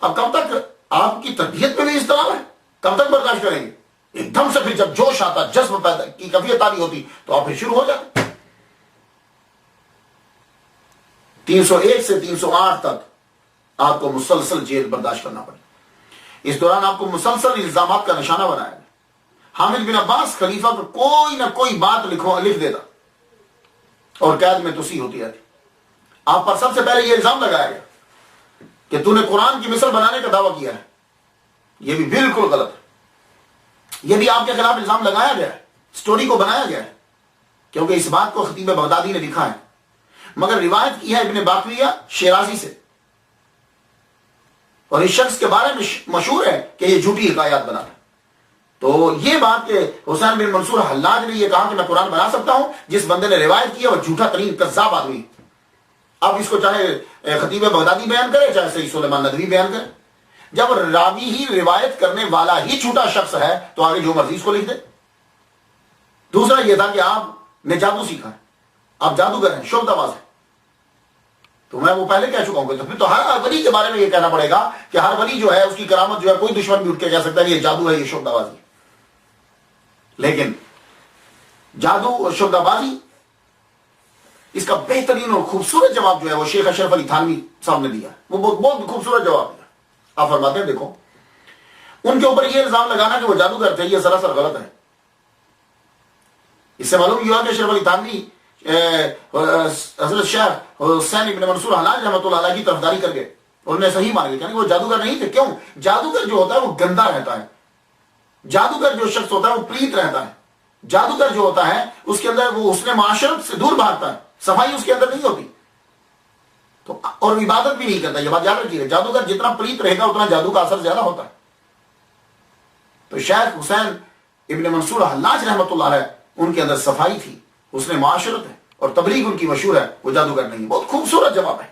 اب کب تک آپ کی تربیت میں بھی اس طرح ہے, کب تک برداشت کریں گے؟ ایک دم سے پھر جب جوش آتا, جذب پیدا کی کیفیت تاری ہوتی تو آپ پھر شروع ہو جاتے. 301 سے 308 تک آپ کو مسلسل جیل برداشت کرنا پڑی. اس دوران آپ کو مسلسل الزامات کا نشانہ بنایا گیا. حامد بن عباس خلیفہ کو کوئی نہ کوئی بات لکھ دیتا اور قید میں توسیع ہوتی رہتی. آپ پر سب سے پہلے یہ الزام لگایا گیا کہ تو نے قرآن کی مثل بنانے کا دعویٰ کیا ہے. یہ بھی بالکل غلط ہے. یہ بھی آپ کے خلاف الزام لگایا گیا ہے, سٹوری کو بنایا گیا ہے, کیونکہ اس بات کو خطیب بغدادی نے لکھا ہے, مگر روایت کی ہے ابن باقویہ شیرازی سے, اور اس شخص کے بارے میں مشہور ہے کہ یہ جھوٹی حکایات بناتا ہے. تو یہ بات کہ حسین بن منصور حلاج نے یہ کہا کہ میں قرآن بنا سکتا ہوں, جس بندے نے روایت کی ہے وہ جھوٹا ترین کذاب آدمی. اب اس کو چاہے خطیب بغدادی بیان کرے, چاہے سید سلیمان ندوی بیان کرے, جب راوی ہی روایت کرنے والا ہی جھوٹا شخص ہے تو آگے جو مرضی اس کو لکھ دے. دوسرا یہ تھا کہ آپ نے جادو سیکھا ہے, آپ جادوگر ہیں, شعبدہ باز ہیں. تو میں وہ پہلے کہہ چکا ہوں کہ تو پھر تو ہر ولی کے بارے میں یہ کہنا پڑے گا کہ ہر ولی جو ہے اس کی کرامت جو ہے کوئی دشمن بھی اٹھ کے کہہ سکتا ہے یہ جادو ہے, یہ شعبدہ بازی. لیکن جادو اور شعبدہ بازی, اس کا بہترین اور خوبصورت جواب جو ہے وہ شیخ اشرف علی تھانوی صاحب نے دیا. وہ بہت خوبصورت جواب دیا. آپ فرماتے ہیں دیکھو, ان کے اوپر یہ الزام لگانا کہ وہ جادوگر تھے یہ سراسر غلط ہے. اس سے معلوم یہ ہوا کہ اشرف علی تھانوی حضرت شیخ حسین ابن منصور حلاج رحمۃ اللہ علیہ کی طرفداری کر گئے, انہوں نے صحیح مان لیا کہ وہ جادوگر نہیں تھے. کیوں؟ جادوگر جو ہوتا ہے وہ گندا رہتا ہے, جادوگر جو شخص ہوتا ہے وہ پلیت رہتا ہے, جادوگر جو ہوتا ہے اس کے اندر وہ حسن معاشرت سے دور بھاگتا ہے, صفائی اس کے اندر نہیں ہوتی, تو اور عبادت بھی نہیں کرتا. یہ بات یاد رکھیے, جادوگر جتنا پلیت رہے گا اتنا جادو کا اثر زیادہ ہوتا ہے. تو شیخ حسین ابن منصور حلاج رحمۃ اللہ علیہ ان کے اندر صفائی تھی, اس نے معاشرت ہے, اور تبلیغ ان کی مشہور ہے, وہ جادوگر نہیں. بہت خوبصورت جواب ہے.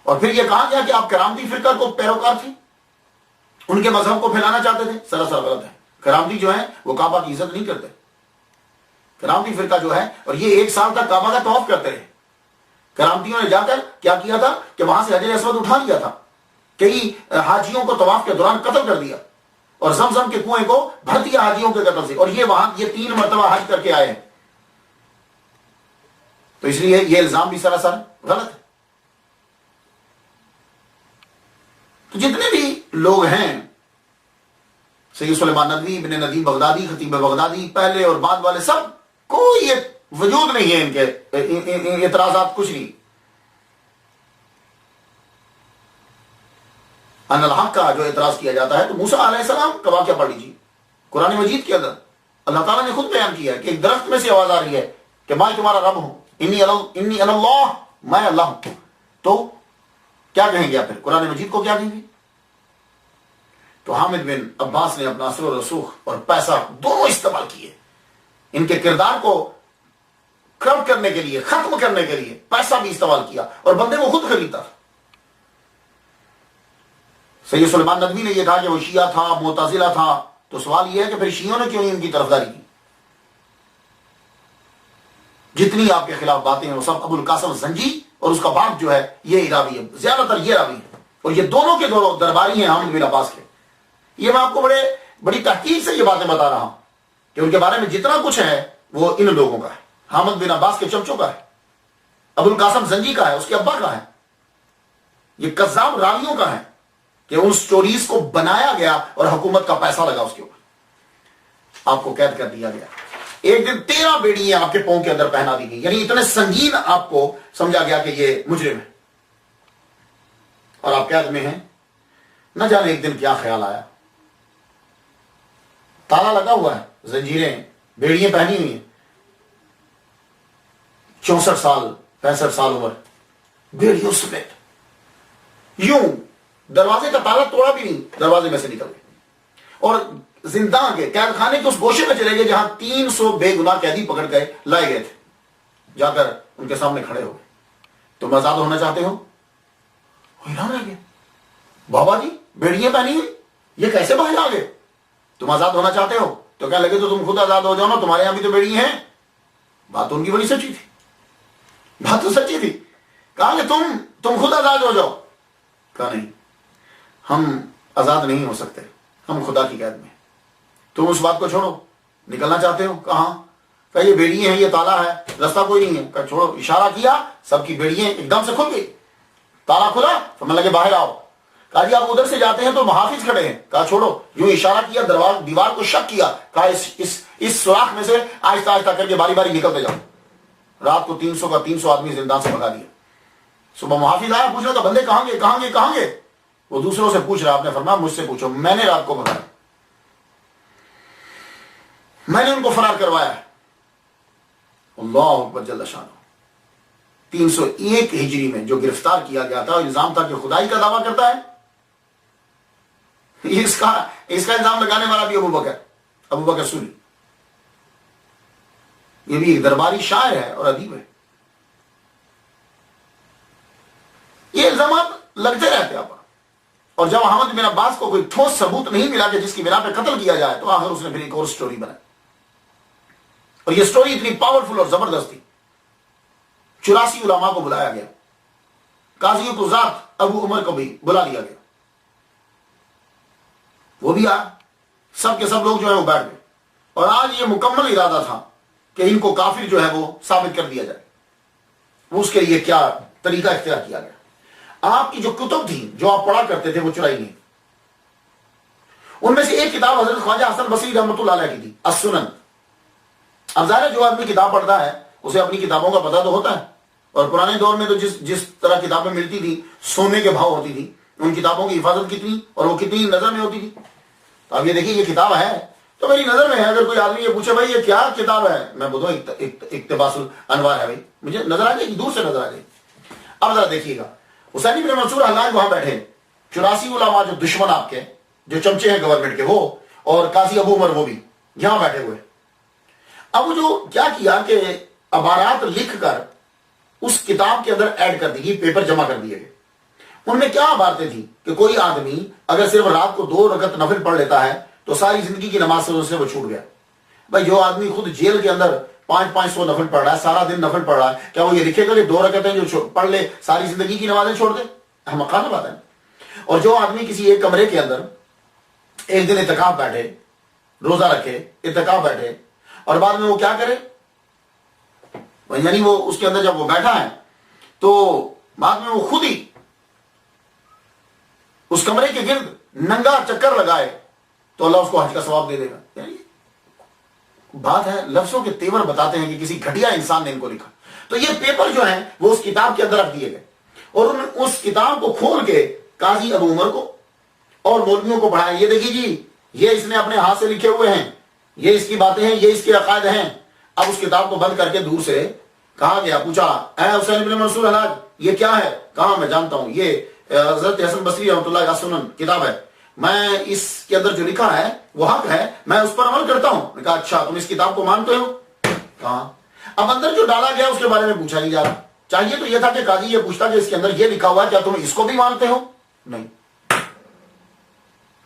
اور پھر یہ کہا گیا کہ آپ کرامتی فرقہ کو پیروکار تھی, ان کے مذہب کو پھیلانا چاہتے تھے, سراسر غلط ہے. کرامتی جو ہیں وہ کعبہ کی عزت نہیں کرتے, کرامتی فرقہ جو ہے، اور یہ 1 سال تک کعبہ کا طواف کرتے رہے. کرامتیوں نے جا کر کیا کیا تھا کہ وہاں سے حجر اسود اٹھا لیا تھا، کئی حاجیوں کو طواف کے دوران قتل کر دیا اور زمزم کے کنویں کو بھر دیا حاجیوں کے قتل سے، اور یہ وہاں یہ 3 مرتبہ حج کر کے آئے ہیں. تو اس لیے یہ الزام بھی سراسر غلط ہے. تو جتنے بھی لوگ ہیں، سید سلیمان ندوی، ابن ندیم بغدادی، خطیب بغدادی، پہلے اور بعد والے، سب کوئی وجود نہیں ہے ان کے اعتراضات، کچھ نہیں. ان الحق کا جو اعتراض کیا جاتا ہے، تو موسیٰ علیہ السلام کا واقعہ پڑھ لیجیے قرآن مجید کے اندر. اللہ تعالیٰ نے خود بیان کیا ہے کہ ایک درخت میں سے آواز آ رہی ہے کہ میں تمہارا رب ہوں، انی اللہ، میں اللہ ہوں. تو کیا کہیں گے پھر؟ قرآن مجید کو کیا کہیں گے؟ تو حامد بن عباس نے اپنا اثر و رسوخ اور پیسہ دونوں استعمال کیے، ان کے کردار کو کرپٹ کرنے کے لیے، ختم کرنے کے لیے پیسہ بھی استعمال کیا، اور بندے وہ خود خریدتا تھا. سید سلیمان ندوی نے یہ کہا کہ وہ شیعہ تھا، معتزلہ تھا. تو سوال یہ ہے کہ پھر شیعوں نے کیوں نہیں ان کی طرفداری کی؟ جتنی آپ کے خلاف باتیں ہیں وہ سب ابو القاسم زنجی اور اس کا باپ جو ہے یہ راوی ہے، زیادہ تر یہ راوی ہے، اور یہ دونوں کے دونوں درباری ہیں حامد بن عباس کے. یہ میں آپ کو بڑی تحقیق سے یہ باتیں بتا رہا ہوں کہ ان کے بارے میں جتنا کچھ ہے وہ ان لوگوں کا ہے، حامد بن عباس کے چمچوں کا ہے، ابو القاسم زنجی کا ہے، اس کے ابا کا ہے. یہ کذاب راویوں کا ہے کہ ان سٹوریز کو بنایا گیا اور حکومت کا پیسہ لگا اس کے اوپر، آپ کو قید کر دیا گیا. ایک دن 13 بیڑیاں آپ کے پاؤں کے اندر پہنا دی گئی، یعنی اتنے سنگین آپ کو سمجھا گیا کہ یہ مجرم ہے اور آپ قید میں ہیں. نہ جانے ایک دن کیا خیال آیا، تالا لگا ہوا ہے، زنجیریں، بیڑیاں پہنی ہوئی ہیں، 64 سال 65 سال عمر، بیڑیوں سمیت، یوں دروازے کا تالا توڑا بھی نہیں، دروازے میں سے نکل گئے اور زندان کے قید خانے کے اس گوشے میں چلے گئے جہاں 300 بے گناہ قیدی پکڑ گئے لائے گئے تھے. جا کر ان کے سامنے کھڑے ہو گئے. تم آزاد ہونا چاہتے ہو؟ حیران رہ گئے، بابا جی بیڑیاں پہنی ہوئی، یہ کیسے باہر آ گئے؟ تم آزاد ہونا چاہتے ہو؟ تو کہنے لگے تو تم خود آزاد ہو جاؤ نا، تمہارے یہاں بھی تو بیڑی ہیں. بات ان کی بڑی سچی تھی، بات تو سچی تھی. کہا کہ تم خود آزاد ہو جاؤ. کہا نہیں، ہم آزاد نہیں ہو سکتے، ہم خدا کی قید میں. تم اس بات کو چھوڑو، نکلنا چاہتے ہو؟ کہاں؟ کہا یہ بیڑیاں ہیں، یہ تالا ہے، راستہ کوئی نہیں ہے. کہا چھوڑو. اشارہ کیا، سب کی بیڑیاں ایک دم سے کھل گئی، تالا کھلا، سمجھ لگے باہر آؤ. کہا جی آپ ادھر سے جاتے ہیں تو محافظ کھڑے ہیں. کہا چھوڑو. یوں اشارہ کیا، دیوار کو شک کیا، کہا اس سوراخ میں سے آہستہ آہستہ کر کے باری باری نکلتے جاؤ. رات کو 300 آدمی زندان سے بھگا دیا. صبح محافظ آیا، پوچھ رہا تھا بندے کہاں گے کہاں گے کہاں گے؟ وہ دوسروں سے پوچھ رہا، آپ نے فرمایا مجھ سے پوچھو، میں نے رات کو بھگایا، میں نے ان کو فرار کروایا ہے. اللہ اکبر جل شانہ. 301 ہجری میں جو گرفتار کیا گیا تھا، الزام تھا کہ خدائی کا دعویٰ کرتا ہے. اس کا الزام لگانے والا بھی ابو بکر سوری. یہ بھی ایک درباری شاعر ہے اور ادیب ہے. یہ الزامات لگتے رہتے آپ. اور جب حامد بن عباس کو کوئی ٹھوس ثبوت نہیں ملا کہ جس کی بنا پہ قتل کیا جائے، تو آخر اس نے پھر ایک اور سٹوری بنائی، اور یہ سٹوری اتنی پاورفل اور زبردست تھی. 84 علماء کو بلایا گیا، قاضی کو ذات ابو عمر کو بھی بلا لیا گیا، وہ بھی آیا، سب کے سب لوگ جو ہے وہ بیٹھ گئے. اور آج یہ مکمل ارادہ تھا کہ ان کو کافر جو ہے وہ ثابت کر دیا جائے. وہ اس کے لیے کیا طریقہ اختیار کیا گیا. آپ کی جو کتب تھی جو آپ پڑھا کرتے تھے وہ چرائی نہیں. ان میں سے ایک کتاب حضرت خواجہ حسن بصری رحمۃ اللہ علیہ کی تھی، السنن. اب ظاہر جو آدمی کتاب پڑھتا ہے اسے اپنی کتابوں کا پتہ تو ہوتا ہے، اور پرانے دور میں تو جس طرح کتابیں ملتی تھی سونے کے بھاؤ ہوتی تھی، ان کتابوں کی حفاظت کتنی اور وہ کتنی نظر میں ہوتی تھی. تو اب یہ دیکھیے یہ کتاب ہے تو میری نظر میں ہے. اگر کوئی آدمی یہ پوچھے بھائی یہ کیا کتاب ہے، میں بولوں اقتباس الانوار ہے، بھائی مجھے نظر آ جائے گی، دور سے نظر آ جائے گی. اب ذرا دیکھیے گا، حسینی بن منصور حلاج وہاں بیٹھے، 84 علماء جو دشمن آپ کے، جو چمچے ہیں گورنمنٹ کے، وہ اور قاضی ابو عمر وہ بھی یہاں بیٹھے ہوئے. اب وہ جو کیا کہ عبارات لکھ کر اس کتاب کے اندر ایڈ کر دی گئی، پیپر جمع کر دیے گئے. ان میں کیا عبارتیں تھیں کہ کوئی آدمی اگر صرف رات کو 2 رکعت نفل پڑھ لیتا ہے تو ساری زندگی کی نماز سے وہ چھوٹ گیا. بھائی جو آدمی خود جیل کے اندر 500 نفل پڑھ رہا ہے, سارا دن نفل پڑھ رہا ہے, کیا وہ یہ لکھے گا کہ 2 رکعتیں جو پڑھ لے ساری زندگی کی نمازیں چھوڑ دے؟ احمقانہ بات ہے. اور جو آدمی کسی ایک کمرے کے اندر ایک دن اعتکاف بیٹھے, روزہ رکھے, اعتکاف بیٹھے, اور بعد میں وہ کیا کرے, یعنی وہ اس کے اندر جب وہ بیٹھا ہے تو بعد میں وہ خود ہی اس کمرے کے گرد ننگا چکر لگائے تو اللہ اس کو حج کا ثواب دے دے گا. یعنی بات ہے, لفظوں کے تیور بتاتے ہیں کہ کسی گھٹیا انسان نے ان کو لکھا. تو یہ پیپر جو ہیں وہ اس کتاب کے اندر رکھ دیے گئے, اور انہوں نے اس کتاب کو کھول کے قاضی ابو عمر کو اور مولویوں کو پڑھایا. یہ دیکھیے جی, یہ اس نے اپنے ہاتھ سے لکھے ہوئے ہیں, یہ اس کی باتیں ہیں, یہ اس کے عقائد ہیں. اب اس کتاب کو بند کر کے دور سے کہا گیا, پوچھا اے حسین بن منصور حلاج یہ کیا ہے؟ کہا میں جانتا ہوں, یہ حضرت حسن بصری رحمۃ اللہ علیہ سنن کتاب ہے, میں اس کے اندر جو لکھا ہے وہ حق ہے, میں اس پر عمل کرتا ہوں. نے کہا اچھا تم اس کتاب کو مانتے ہو؟ کہا. اب اندر جو ڈالا گیا اس کے بارے میں پوچھا نہیں جا رہا. چاہیے تو یہ تھا کہ قاضی یہ پوچھتا کہ اس کے اندر یہ لکھا ہوا ہے, کیا تم اس کو بھی مانتے ہو؟ نہیں.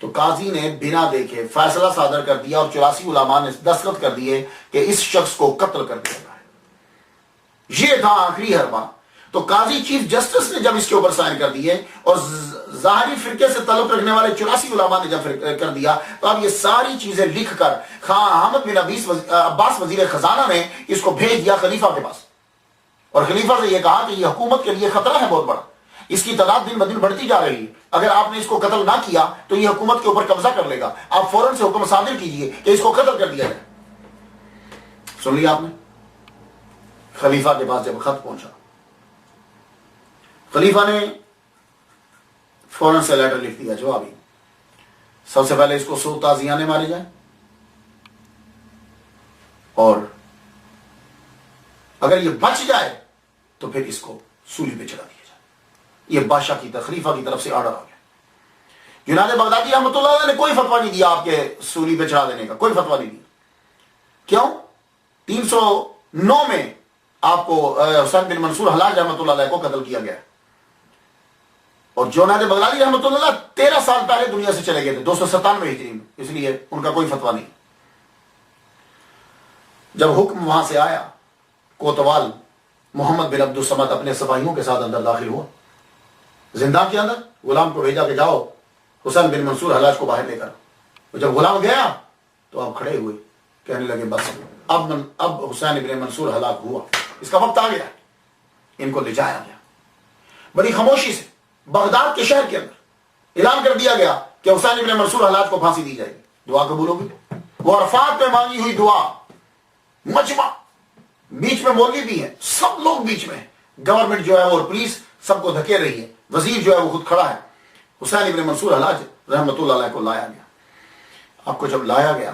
تو قاضی نے بنا دیکھے فیصلہ صادر کر دیا, اور 84 علماء نے دستخط کر دیے کہ اس شخص کو قتل کر دیا جائے. یہ تھا آخری حربہ. تو قاضی چیف جسٹس نے جب اس کے اوپر سائن کر دیے, اور ظاہری فرقے سے تعلق رکھنے والے 84 علماء نے جب کر دیا, تو اب یہ ساری چیزیں لکھ کر خان احمد بن عباس وزیر خزانہ نے اس کو بھیج دیا خلیفہ کے پاس, اور خلیفہ سے یہ کہا کہ یہ حکومت کے لیے خطرہ ہے بہت بڑا, اس کی تعداد دن بدن بڑھتی جا رہی ہے, اگر آپ نے اس کو قتل نہ کیا تو یہ حکومت کے اوپر قبضہ کر لے گا, آپ فوراً سے حکم صادر کیجئے کہ اس کو قتل کر دیا جائے. سن لیا آپ نے؟ خلیفہ کے پاس جب خط پہنچا, خلیفہ نے فوراً سے لیٹر لکھ دیا جوابی, سب سے پہلے اس کو 100 تازیانے مارے جائیں, اور اگر یہ بچ جائے تو پھر اس کو سولی پہ چڑھا دیا جائے. یہ بادشاہ کی خلیفہ کی طرف سے آرڈر آ گیا. جنید بغدادی رحمۃ اللہ علیہ نے کوئی فتویٰ نہیں دیا آپ کے سولی پہ چڑھا دینے کا, کوئی فتویٰ نہیں دیا. کیوں؟ 309 میں آپ کو حسین بن منصور حلاج رحمۃ اللہ علیہ کو قتل کیا گیا, اور جنید بغدادی رحمۃ اللہ علیہ 13 سال پہلے دنیا سے چلے گئے تھے 297 ہجری میں, اس لیے ان کا کوئی فتویٰ نہیں. جب حکم وہاں سے آیا, کوتوال محمد بن عبد الصمد اپنے سپاہیوں کے ساتھ اندر داخل ہوا, زندان کے اندر غلام کو بھیجا کہ جاؤ حسین بن منصور حلاج کو باہر لے کر. جب غلام گیا تو آپ کھڑے ہوئے, کہنے لگے بس اب حسین بن منصور ہلاک ہوا, اس کا وقت آ گیا. ان کو لے جایا گیا بڑی خاموشی سے بغداد کے شہر کے اندر, اعلان کر دیا گیا کہ حسین بن منصور حلاج کو پھانسی دی جائے گی. دعا قبول ہوگی. وہ عرفات میں مانگی ہوئی دعا, مجمع, بیچ میں مولوی بھی ہیں, سب لوگ بیچ میں, گورنمنٹ جو ہے اور پولیس سب کو دھکے رہی ہے, وزیر جو ہے وہ خود کھڑا ہے. حسین بن منصور حلاج رحمۃ اللہ علیہ کو لایا گیا. آپ کو جب لایا گیا,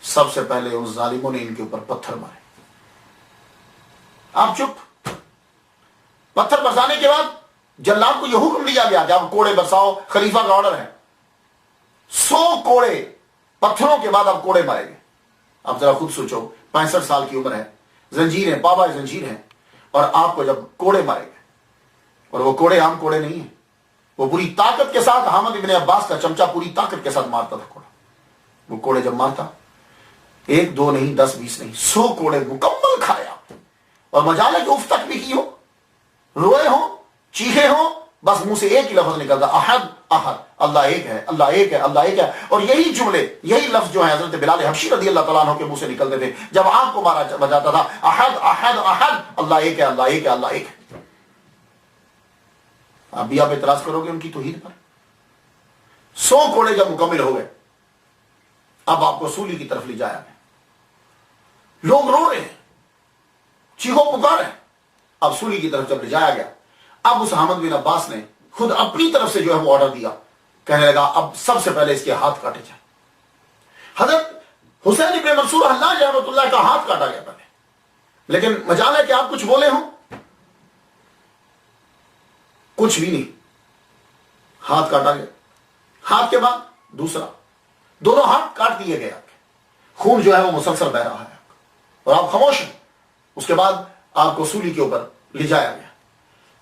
سب سے پہلے ان ظالموں نے ان کے اوپر پتھر مارے. آپ چپ. پتھر برسانے کے بعد جلاد کو یہ حکم دیا گیا کہ آپ کوڑے برساؤ, خلیفہ کا آرڈر ہے. 100 کوڑے پتھروں کے بعد آپ کوڑے مارے گئے. آپ ذرا خود سوچو, 65 سال کی عمر ہے, زنجیر ہے, پابا زنجیر ہے, اور آپ کو جب کوڑے مارے گئے, اور وہ کوڑے عام کوڑے نہیں ہیں, وہ پوری طاقت کے ساتھ حامد ابن عباس کا چمچہ پوری طاقت کے ساتھ مارتا تھا کوڑا. وہ کوڑے جب مارتا, 1 2 نہیں, 10 20 نہیں, 100 کوڑے مکمل کھایا. اور مجال ہے کہ اف تک بھی کی ہو, روئے ہوں, چیخے ہوں, بس منہ سے ایک ہی لفظ نکلتا, احد احد, اللہ ایک ہے, اللہ ایک ہے, اللہ ایک ہے. اور یہی جملے, یہی لفظ جو ہے حضرت بلال حبشی رضی اللہ تعالیٰ عنہ کے منہ سے نکلتے تھے جب آپ کو مارا جاتا تھا, احد احد احد, اللہ ایک ہے, اللہ ایک ہے, اللہ ایک ہے. اب بھی آپ اعتراض کرو گے ان کی توحید پر. 100 کوڑے جب مکمل ہو گئے, اب آپ کو سولی کی طرف لے جایا گیا. لوگ رو رہے ہیں, چیخو پکار ہیں. اب سولی کی طرف جب لے جایا گیا, اب اس حامد بن عباس نے خود اپنی طرف سے جو ہے وہ آرڈر دیا, کہنے لگا اب سب سے پہلے اس کے ہاتھ کاٹے جائیں. حضرت حسین بن منصور حلاج رحمۃ اللہ کا ہاتھ کاٹا گیا پہلے, لیکن مجال ہے کہ آپ کچھ بولے ہوں, کچھ بھی نہیں. ہاتھ کاٹا گیا, ہاتھ کے بعد دوسرا, دونوں ہاتھ کاٹ دیے گئے. آپ کے خون جو ہے وہ مسلسل بہ رہا ہے, اور آپ خاموش ہیں. اس کے بعد آپ کو سولی کے اوپر لے جایا گیا.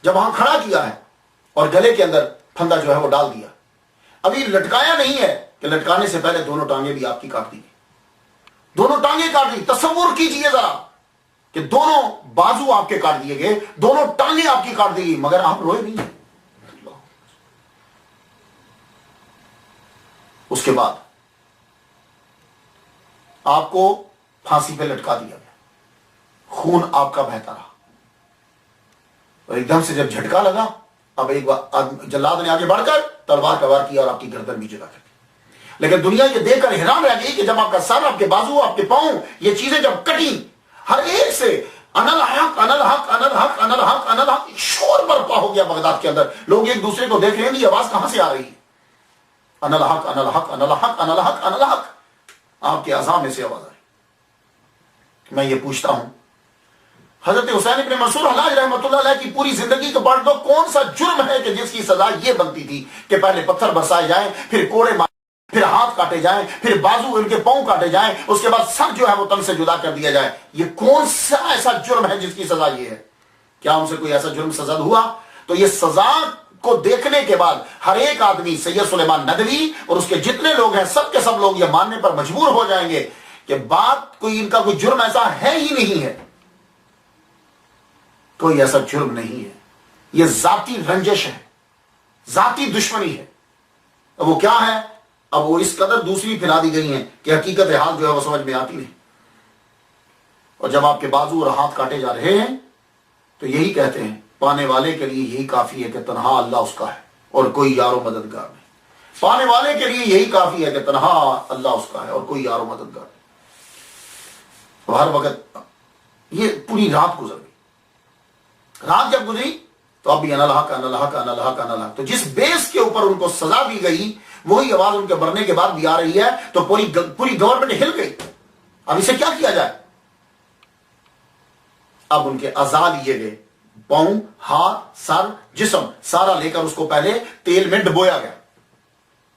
جب وہاں کھڑا کیا ہے اور گلے کے اندر پھندا جو ہے وہ ڈال دیا, ابھی لٹکایا نہیں ہے کہ لٹکانے سے پہلے دونوں ٹانگیں بھی آپ کی کاٹ دی. دونوں ٹانگیں کاٹ دی. تصور کیجئے ذرا, کہ دونوں بازو آپ کے کاٹ دیے گئے, دونوں ٹانگیں آپ کی کاٹ دی گئی, مگر آپ روئے نہیں. اس کے بعد آپ کو پھانسی پہ لٹکا دیا گیا, خون آپ کا بہتا رہا, اور ایک دم سے جب جھٹکا لگا, اب ایک بار جلاد نے آگے بڑھ کر تلوار کا وار کیا اور آپ کی گردن بھی جدا کر دی. لیکن دنیا یہ دیکھ کر حیران رہ گئی کہ جب آپ کا سر, آپ کے بازو, آپ کے پاؤں, یہ چیزیں جب کٹی, ہر ایک سے ان الحق ان الحق ان الحق ان الحق ان الحق شور برپا ہو گیا بغداد کے اندر. لوگ ایک دوسرے کو دیکھ رہے ہیں, یہ آواز کہاں سے آ رہی ہے؟ ان الحق ان الحق ان الحق ان الحق ان الحق, آپ کے اعضاء میں سے آواز آئی. میں یہ پوچھتا ہوں, حضرت حسین ابن منصور حلاج رحمۃ اللہ علیہ کی پوری زندگی کو پڑھ دو, کون سا جرم ہے کہ جس کی سزا یہ بنتی تھی کہ پہلے پتھر برسائے جائیں, پھر کوڑے مارے, پھر ہاتھ کاٹے جائیں, پھر بازو ان کے پاؤں کاٹے جائیں, اس کے بعد سر جو ہے وہ تن سے جدا کر دیا جائے. یہ کون سا ایسا جرم ہے جس کی سزا یہ ہے؟ کیا ان سے کوئی ایسا جرم سزا ہوا؟ تو یہ سزا کو دیکھنے کے بعد ہر ایک آدمی, سید سلیمان ندوی اور اس کے جتنے لوگ ہیں, سب کے سب لوگ یہ ماننے پر مجبور ہو جائیں گے کہ بات کوئی, ان کا کوئی جرم ایسا ہے ہی نہیں ہے, کوئی ایسا جرم نہیں ہے. یہ ذاتی رنجش ہے, ذاتی دشمنی ہے. اب وہ کیا ہے؟ اب وہ اس قدر دوسری پھیلا دی گئی ہیں کہ حقیقت حال جو ہے وہ سمجھ میں آتی نہیں. اور جب آپ کے بازو اور ہاتھ کاٹے جا رہے ہیں تو یہی کہتے ہیں, پانے والے کے لیے یہی کافی ہے کہ تنہا اللہ اس کا ہے اور کوئی یار و مددگار نہیں. پانے والے کے لیے یہی کافی ہے کہ تنہا اللہ اس کا ہے اور کوئی یار و مددگار نہیں. تو ہر وقت یہ پوری رات گزر گئی. رات جب گزری تو اب بھی ان الحق ان الحق ان الحق ان الحق. تو جس بیس کے اوپر ان کو سزا دی گئی وہی آواز ان کے مرنے کے بعد بھی آ رہی ہے, تو پوری گورنمنٹ ہل گئی. اب اسے کیا کیا جائے؟ اب ان کے اعضاء لیے گئے, پاؤں, ہاتھ, سر, جسم سارا لے کر اس کو پہلے تیل میں ڈبویا گیا.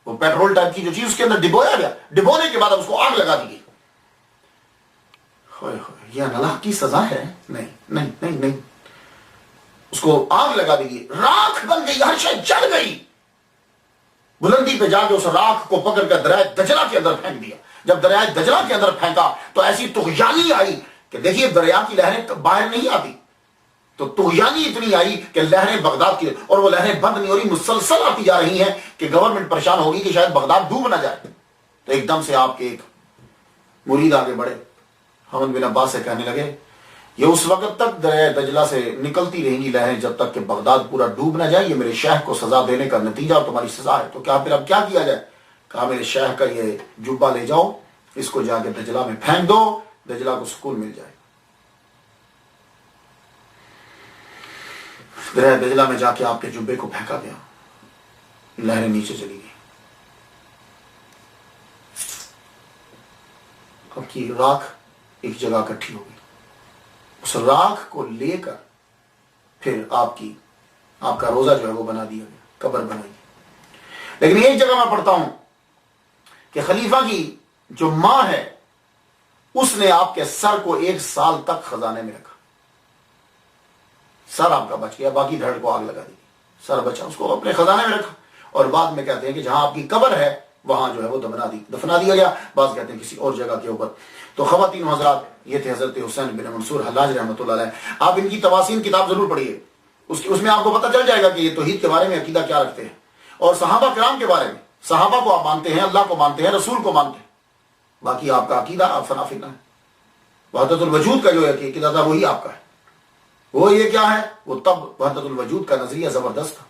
وہ پیٹرول ٹائپ کی جو چیز اس کے اندر ڈبویا گیا. ڈبونے کے بعد اب اس کو آگ لگا دی گئی. یہ اللہ کی سزا ہے؟ نہیں نہیں نہیں نہیں. اس کو آگ لگا دی گئی, راکھ بن گئی, ہر شے جل گئی. بلندی پہ جا کے اس راکھ کو پکڑ کر دریائے دجلہ کے اندر پھینک دیا. جب دریائے دجلہ کے اندر پھینکا تو ایسی طغیانی آئی کہ دیکھیے دریا کی لہریں باہر نہیں آتی, تو طغیانی اتنی آئی کہ لہریں بغداد کی, اور وہ لہریں بند نہیں ہو رہی, مسلسل آتی جا رہی ہیں کہ گورنمنٹ پریشان ہوگی کہ شاید بغداد ڈوب نہ جائے. تو ایک دم سے آپ کے ایک مرید آگے بڑھے, حمد بن عباس سے کہنے لگے, یہ اس وقت تک دریائے دجلہ سے نکلتی رہیں گی لہریں جب تک کہ بغداد پورا ڈوب نہ جائے. یہ میرے شیخ کو سزا دینے کا نتیجہ اور تمہاری سزا ہے. تو کیا پھر اب کیا کیا جائے؟ کہا میرے شیخ کا یہ جبہ لے جاؤ, اس کو جا کے دجلہ میں پھینک دو, دجلہ کو سکون مل جائے. دریائے دجلہ میں جا کے آپ کے جبے کو پھینکا گیا, لہریں نیچے چلی گئی. اب کی راکھ ایک جگہ اکٹھی ہو گئی. اس راکھ کو لے کر پھر آپ کا روزہ جو ہے وہ بنا دیا گیا, قبر بنائی گئی. لیکن ایک جگہ میں پڑھتا ہوں کہ خلیفہ کی جو ماں ہے اس نے آپ کے سر کو 1 سال تک خزانے میں رکھا. سر آپ کا بچ گیا, باقی دھڑ کو آگ لگا دی, سر بچا, اس کو اپنے خزانے میں رکھا. اور بعد میں کہتے ہیں کہ جہاں آپ کی قبر ہے وہاں جو ہے وہ دفنا دیا گیا, بعض کہتے ہیں کسی اور جگہ کے اوپر. تو خواتین و حضرات, یہ تھے حضرت حسین بن منصور حلاج رحمۃ اللہ علیہ. آپ ان کی تواسین کتاب ضرور پڑھیے, اس میں آپ کو پتہ چل جائے گا کہ یہ توحید کے بارے میں عقیدہ کیا رکھتے ہیں, اور صحابہ کرام کے بارے میں. صحابہ کو آپ مانتے ہیں, اللہ کو مانتے ہیں, رسول کو مانتے ہیں, باقی آپ کا عقیدہ آپ فنا فنا ہے. وحدت الوجود کا جو عقیدہ تھا وہی آپ کا ہے. وہ یہ کیا ہے, وہ تب وحدت الوجود کا نظریہ زبردست تھا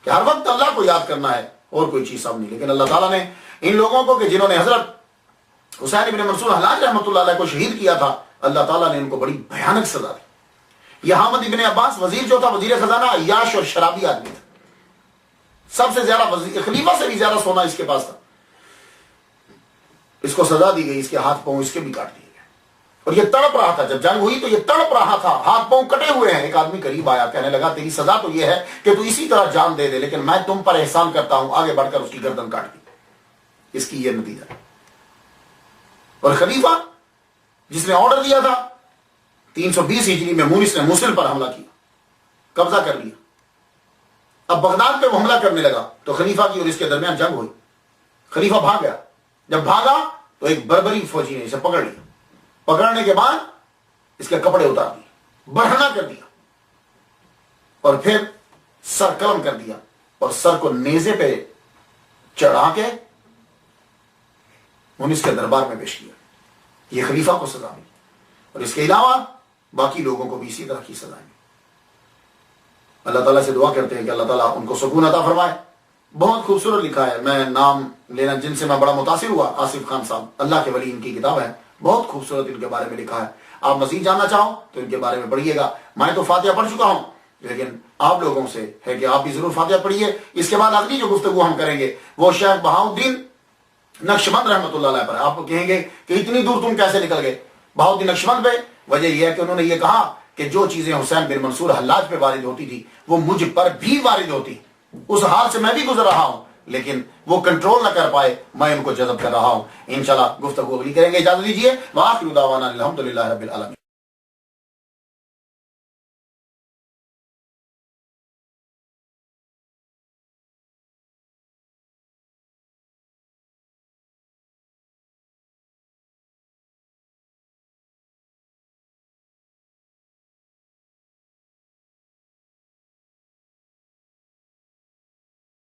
کہ ہر وقت اللہ کو یاد کرنا ہے اور کوئی چیز سب نہیں. لیکن اللہ تعالیٰ نے ان لوگوں کو کہ جنہوں نے حضرت حسین بن منصور حلاج رحمۃ اللہ علیہ کو شہید کیا تھا, اللہ تعالیٰ نے ان کو بڑی بھیانک سزا دی. یہ حامد ابن عباس وزیر جو تھا, وزیر خزانہ, عیاش اور شرابی آدمی تھا. سب سے زیادہ خلیفہ سے بھی زیادہ سونا اس کے پاس تھا. اس کو سزا دی گئی, اس کے ہاتھ پاؤں اس کے بھی کاٹ دیے گئے. اور یہ تڑپ رہا تھا, جب جنگ ہوئی تو یہ تڑپ رہا تھا, ہاتھ پاؤں کٹے ہوئے ہیں. ایک آدمی قریب آیا, کہنے لگا تیری سزا تو یہ ہے کہ تو اسی طرح جان دے دے, لیکن میں تم پر احسان کرتا ہوں. آگے بڑھ کر اس کی گردن کاٹ دی. اس کی یہ نتیجہ ہے. اور خلیفہ جس نے آرڈر دیا تھا 320 ہجری میں مونس نے موصل پر حملہ کیا, قبضہ کر لیا. اب بغداد پہ وہ حملہ کرنے لگا تو خلیفہ کی اور اس کے درمیان جنگ ہوئی. خلیفہ بھاگ گیا. جب بھاگا تو ایک بربری فوجی نے اسے پکڑ لیا. پکڑنے کے بعد اس کے کپڑے اتار دیے، برہنہ کر دیا، اور پھر سر قلم کر دیا اور سر کو نیزے پہ چڑھا کے اس کے دربار میں پیش کیا۔ یہ خلیفہ کو سزا ملی، اور اس کے علاوہ باقی لوگوں کو بھی اسی طرح کی سزائیں ملی۔ اللہ تعالیٰ سے دعا کرتے ہیں کہ اللہ تعالیٰ ان کو سکون عطا فرمائے۔ بہت خوبصورت لکھا ہے، میں نام لینا جن سے میں بڑا متاثر ہوا، آصف خان صاحب، اللہ کے ولی، ان کی کتاب ہے، بہت خوبصورت ان کے بارے میں لکھا ہے۔ آپ مزید جاننا چاہو تو ان کے بارے میں پڑھیے گا۔ میں تو فاتحہ پڑھ چکا ہوں، لیکن آپ لوگوں سے ہے کہ آپ بھی ضرور فاتحہ پڑھیے۔ اس کے بعد اگلی جو گفتگو ہم کریں گے وہ شیخ بہاؤالدین نقشبند رحمۃ اللہ علیہ پر۔ آپ کہیں گے کہ اتنی دور تم کیسے نکل گئے بہاؤالدین نقشبند پہ؟ وجہ یہ ہے کہ انہوں نے یہ کہا کہ جو چیزیں حسین بن منصور حلاج پہ وارد ہوتی تھی وہ مجھ پر بھی وارد ہوتی، اس حال سے میں بھی گزر رہا ہوں، لیکن وہ کنٹرول نہ کر پائے، میں ان کو جذب کر رہا ہوں۔ انشاءاللہ گفتگو اگلی کریں گے، اجازت دیجیے۔ وآخر دعوانا الحمدللہ رب العالمین۔